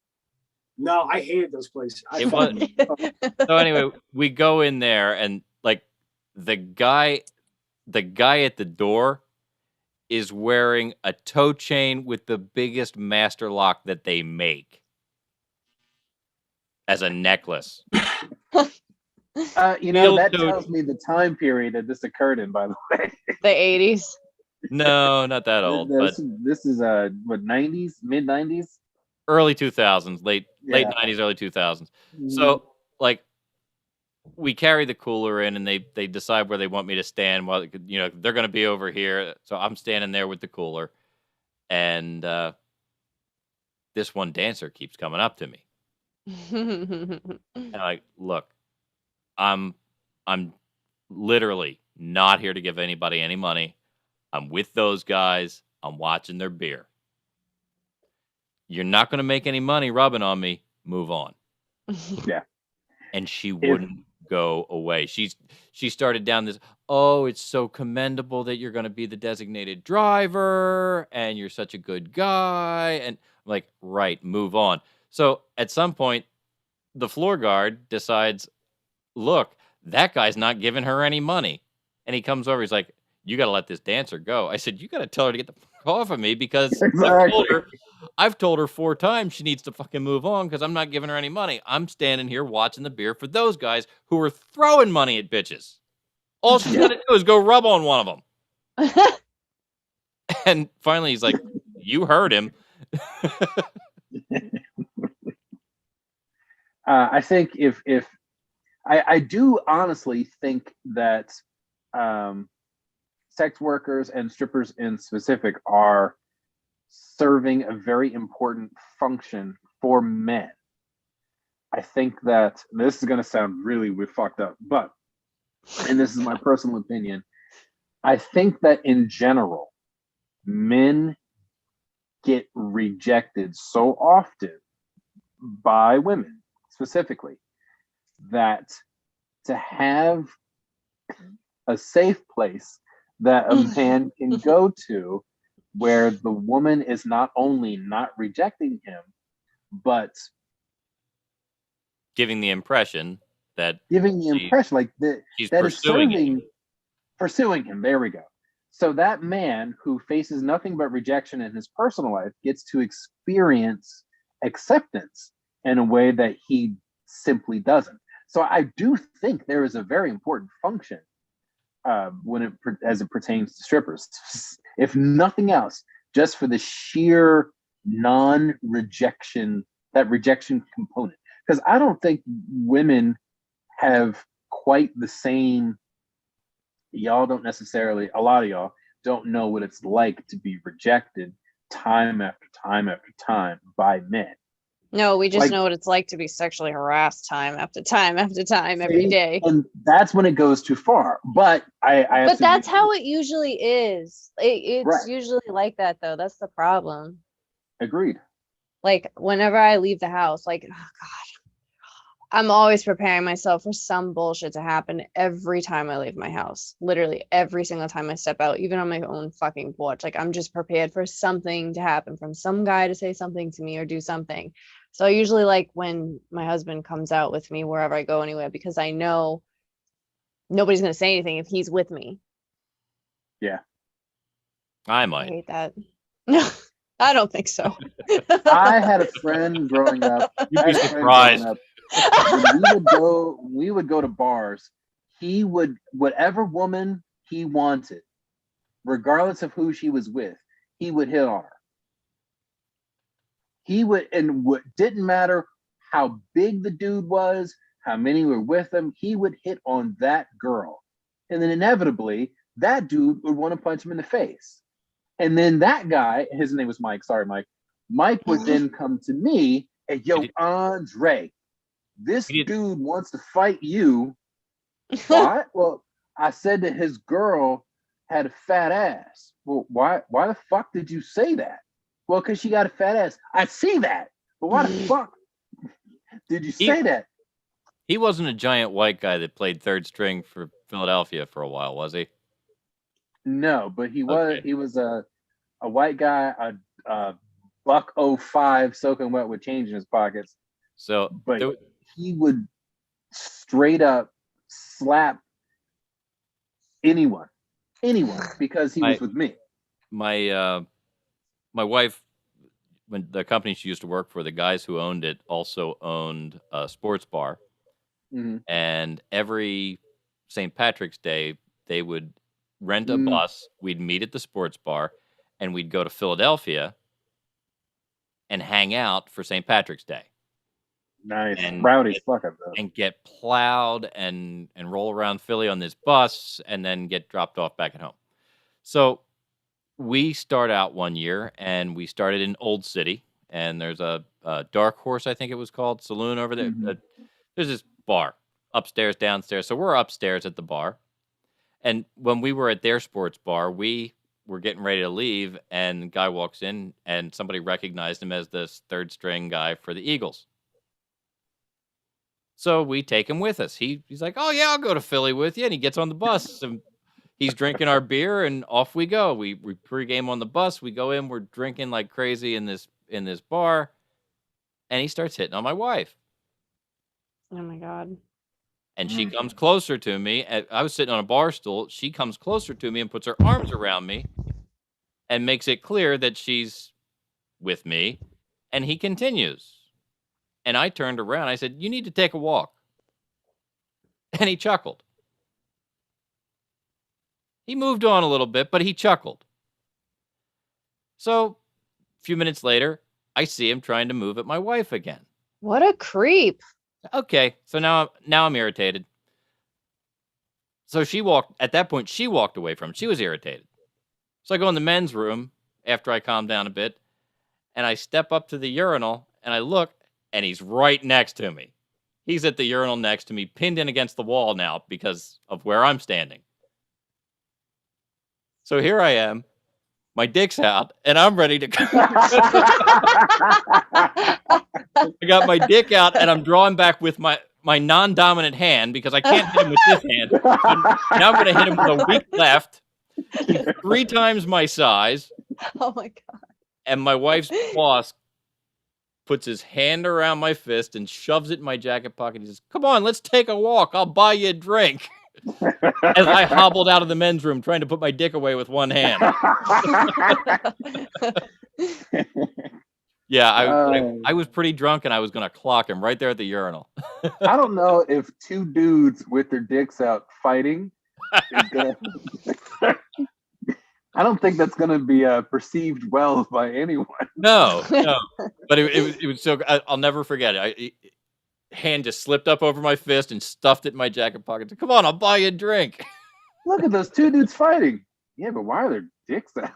No, I hated those places. It was. So anyway, we go in there, and like the guy at the door is wearing a toe chain with the biggest master lock that they make as a necklace. That Steel-toed- tells me the time period that this occurred in. By the way, The 80s. No, not that old, but this is what 90s, mid 90s, early 2000s, late Yeah. 90s, early 2000s. So like we carry the cooler in, and they decide where they want me to stand. While they're going to be over here, so I'm standing there with the cooler, and this one dancer keeps coming up to me, and I'm like, look, I'm literally not here to give anybody any money. I'm with those guys. I'm watching their beer. You're not going to make any money rubbing on me. Move on. Yeah. And she wouldn't go away. She started down this, oh, it's so commendable that you're going to be the designated driver and you're such a good guy. And I'm like, right, move on. So at some point, the floor guard decides, look, that guy's not giving her any money. And he comes over, he's like, you got to let this dancer go. I said, you got to tell her to get the fuck off of me, because Exactly. I've told her 4 times she needs to fucking move on because I'm not giving her any money. I'm standing here watching the beer for those guys who are throwing money at bitches. All she's got to do is go rub on one of them. And finally, he's like, you heard him. I think if I do honestly think that sex workers and strippers in specific are serving a very important function for men. I think that this is going to sound really fucked up, but, and this is my personal opinion, I think that in general, men get rejected so often by women specifically that to have a safe place that a man can go to where the woman is not only not rejecting him, but giving the impression that giving the impression like that she's that is pursuing serving pursuing him. There we go. So that man who faces nothing but rejection in his personal life gets to experience acceptance in a way that he simply doesn't. So I do think there is a very important function as it pertains to strippers, if nothing else, just for the sheer non-rejection, that rejection component. Because I don't think women have quite the same. Y'all don't necessarily, a lot of y'all don't know what it's like to be rejected time after time after time by men. No, we just Like- know what it's like to be sexually harassed time after time after time every day. And that's when it goes too far. But But that's how it usually is. It's Right. usually like that, though. That's the problem. Agreed. Like, whenever I leave the house, like, oh God, I'm always preparing myself for some bullshit to happen every time I leave my house. Literally every single time I step out, even on my own fucking porch. Like, I'm just prepared for something to happen, from some guy to say something to me or do something. So I usually like when my husband comes out with me wherever I go anywhere, because I know nobody's going to say anything if he's with me. I I might. hate that. No, I don't think so. I had a friend growing up. You'd I be had a friend growing surprised. up, when we would go to bars, he would, whatever woman he wanted, regardless of who she was with, he would hit on her. He would, and what didn't matter how big the dude was, how many were with him, he would hit on that girl. And then inevitably, that dude would want to punch him in the face. And then that guy, his name was Mike, sorry, Mike. Mike would then come to me and, yo, Andre, this dude wants to fight you. Why? Well, I said that his girl had a fat ass. Well, why the fuck did you say that? Well, because she got a fat ass. I see that. But why the fuck did you say that? He wasn't a giant white guy that played third string for Philadelphia for a while, was he? No, but he was Okay. he was a white guy, a buck 05 soaking wet with change in his pockets. So But he would straight up slap anyone because he was with me. my wife, when the company she used to work for, the guys who owned it also owned a sports bar. Mhm. And every St. Patrick's Day, they would rent a bus. We'd meet at the sports bar, and we'd go to Philadelphia and hang out for St. Patrick's Day. Nice. And Rowdy as fuck up though. and get plowed and roll around Philly on this bus and then get dropped off back at home. So we start out one year, and we started in Old City, and there's a Dark Horse, I think it was called, saloon over there. Mhm. There's this bar upstairs, downstairs. So we're upstairs at the bar. And when we were at their sports bar, we were getting ready to leave, and the guy walks in, and somebody recognized him as this third string guy for the Eagles. So we take him with us. He's like, oh, yeah, I'll go to Philly with you. And he gets on the bus, and he's drinking our beer, and off we go. We pregame on the bus. We go in. We're drinking like crazy in this bar, and he starts hitting on my wife. Oh my God. And she comes closer to me. I was sitting on a bar stool. She comes closer to me and puts her arms around me and makes it clear that she's with me. And he continues. And I turned around. I said, you need to take a walk. And he chuckled. He moved on a little bit, but he chuckled. So a few minutes later, I see him trying to move at my wife again. What a creep. Okay, so now I'm irritated. So at that point, she walked away from him. She was irritated. So I go in the men's room after I calm down a bit, and I step up to the urinal, and I look, and he's right next to me. He's at the urinal next to me, pinned in against the wall now because of where I'm standing. So here I am. My dick's out, and I'm ready to go. I got my dick out, and I'm drawing back with my non-dominant hand because I can't hit him with this hand. So now I'm going to hit him with a weak left. He's 3 times my size. Oh my God. And my wife's boss puts his hand around my fist and shoves it in my jacket pocket. He says, "Come on, let's take a walk. I'll buy you a drink." As I hobbled out of the men's room trying to put my dick away with one hand. Yeah, I was pretty drunk and I was going to clock him right there at the urinal. I don't know if 2 dudes with their dicks out fighting is gonna... I don't think that's going to be perceived well by anyone. No. But it was so. I'll never forget it. Hand just slipped up over my fist and stuffed it in my jacket pocket. Come on, I'll buy you a drink. Look at those 2 dudes fighting. Yeah, but why are their dicks out?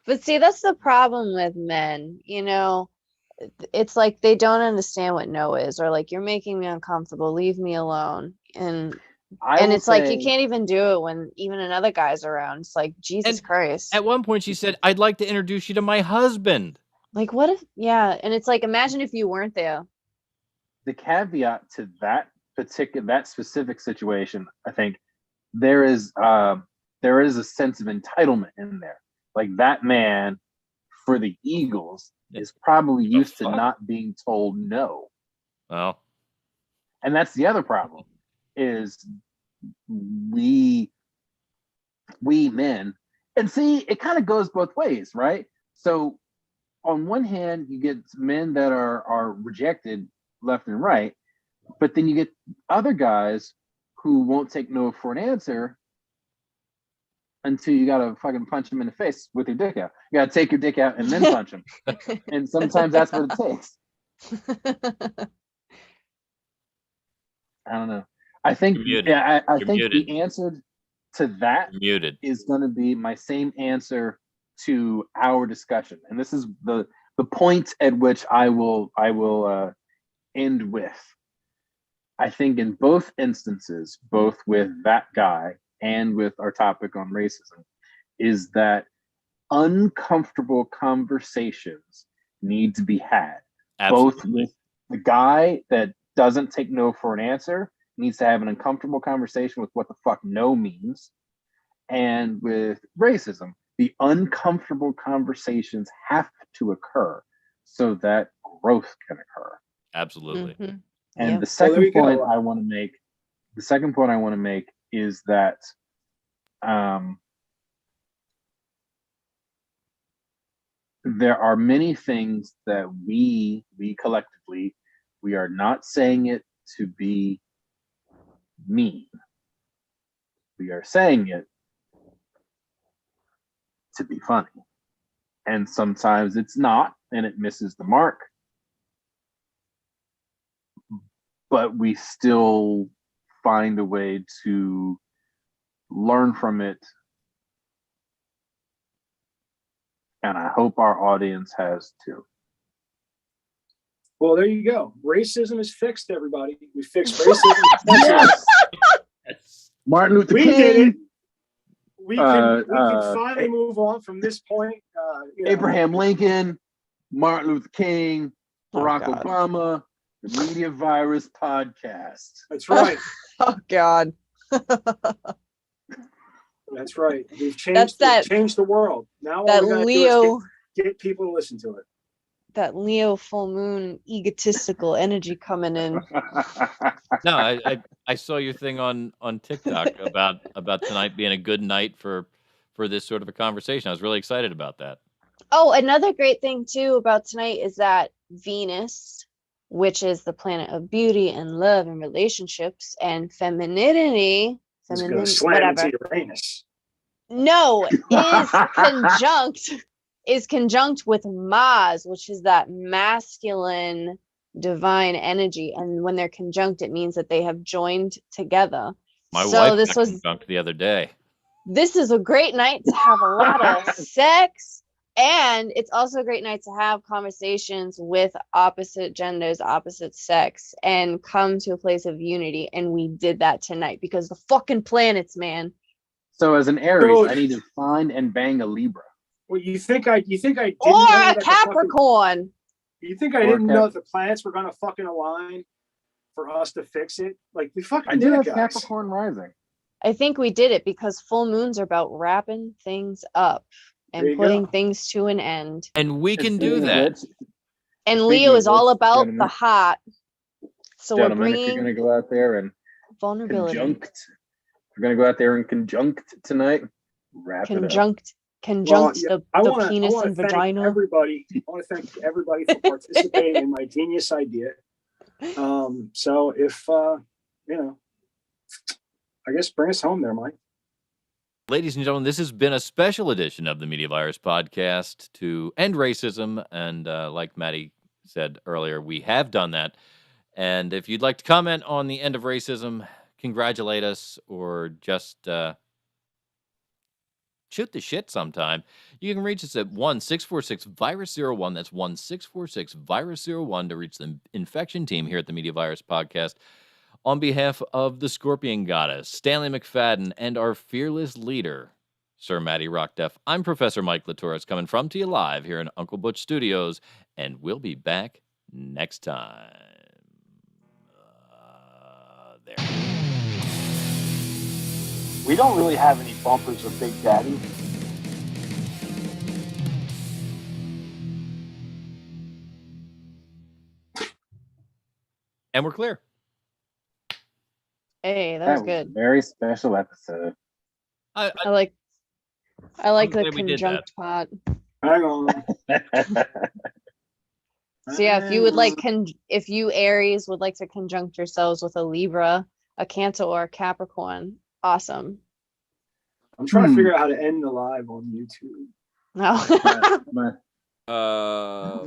But see, that's the problem with men. You know, it's like they don't understand what no is, or like, you're making me uncomfortable. Leave me alone. And it's like you can't even do it when even another guy's around. It's like, Jesus Christ. At one point, she said, "I'd like to introduce you to my husband." Like, what if? Yeah, and it's like, imagine if you weren't there. The caveat to that specific situation, I think there is a sense of entitlement in there. Like, that man for the Eagles is probably used to not being told no. Well, and that's the other problem is we men, and see, it kind of goes both ways, right? So on one hand, you get men that are rejected left and right, but then you get other guys who won't take no for an answer until you gotta fucking punch them in the face with your dick out. You gotta take your dick out and then punch them. And sometimes that's what it takes. I don't know. I think I think the answer to that is going to be my same answer to our discussion, and this is the point at which I will end with. I think in both instances, both with that guy and with our topic on racism, is that uncomfortable conversations need to be had. Absolutely. Both with the guy that doesn't take no for an answer, needs to have an uncomfortable conversation with what the fuck no means. And with racism, the uncomfortable conversations have to occur so that growth can occur. Absolutely. Mm-hmm. And Yeah. the second point I want to make is that there are many things that we collectively, we are not saying it to be mean. We are saying it to be funny. And sometimes it's not, and it misses the mark. But we still find a way to learn from it. And I hope our audience has too. Well, there you go. Racism is fixed, everybody. We fixed racism. Yes. Martin Luther King. We did it. We can finally move on from this point. Abraham Lincoln, Martin Luther King, Barack Obama, the Media Virus Podcast. That's right. Oh God. That's right. We've changed the world. Now that all we Leo get people to listen to it. That Leo full moon egotistical energy coming in. No, I saw your thing on TikTok about tonight being a good night for this sort of a conversation. I was really excited about that. Oh, another great thing too about tonight is that Venus, which is the planet of beauty and love and relationships and femininity, whatever. Uranus. No, is conjunct with Mars, which is that masculine divine energy. And when they're conjunct, it means that they have joined together. My wife got conjunct the other day. This is a great night to have a lot of sex. And it's also a great night to have conversations with opposite genders, opposite sex, and come to a place of unity. And we did that tonight because the fucking planets, man. So as an Aries, I need to find and bang a Libra. Well, you think I didn't or know a Capricorn. You think I didn't Or know the planets were gonna fucking align for us to fix it? Like we fucking I did do it, have guys. Capricorn rising. I think we did it because full moons are about wrapping things up There and you putting go. things to an end. And we can And do speaking of that. which- And Speaking Leo of is all which, about gentlemen- the hot. So we're gentlemen, if you're bringing gonna go out there and vulnerability. we're gonna go out there and conjunct tonight. Wrap Conjunct Well, yeah, the I want penis and to thank vagina. everybody. I want to thank everybody for participating in my genius idea. So if I guess bring us home there, Mike. Ladies and gentlemen, this has been a special edition of the Media Virus podcast to end racism. And like Maddie said earlier, we have done that. And if you'd like to comment on the end of racism, congratulate us, or just shoot the shit sometime, you can reach us at 1-646-VIRUS-01. That's 1-646-VIRUS-01 to reach the infection team here at the Media Virus podcast. On behalf of the Scorpion Goddess, Stanley McFadden, and our fearless leader, Sir Matty Rockdeff, I'm Professor Mike Latourus, coming from to you live here in Uncle Butch Studios, and we'll be back next time. There. We don't really have any bumpers of Big Daddy. And we're clear. Hey, that was a good. very special episode. I I like I'm the glad we did that. conjunct pot. Hang on. So yeah, if you would like if you Aries would like to conjunct yourselves with a Libra, a Cancer, or a Capricorn, awesome. I'm trying to figure out how to end the live on YouTube. No. My-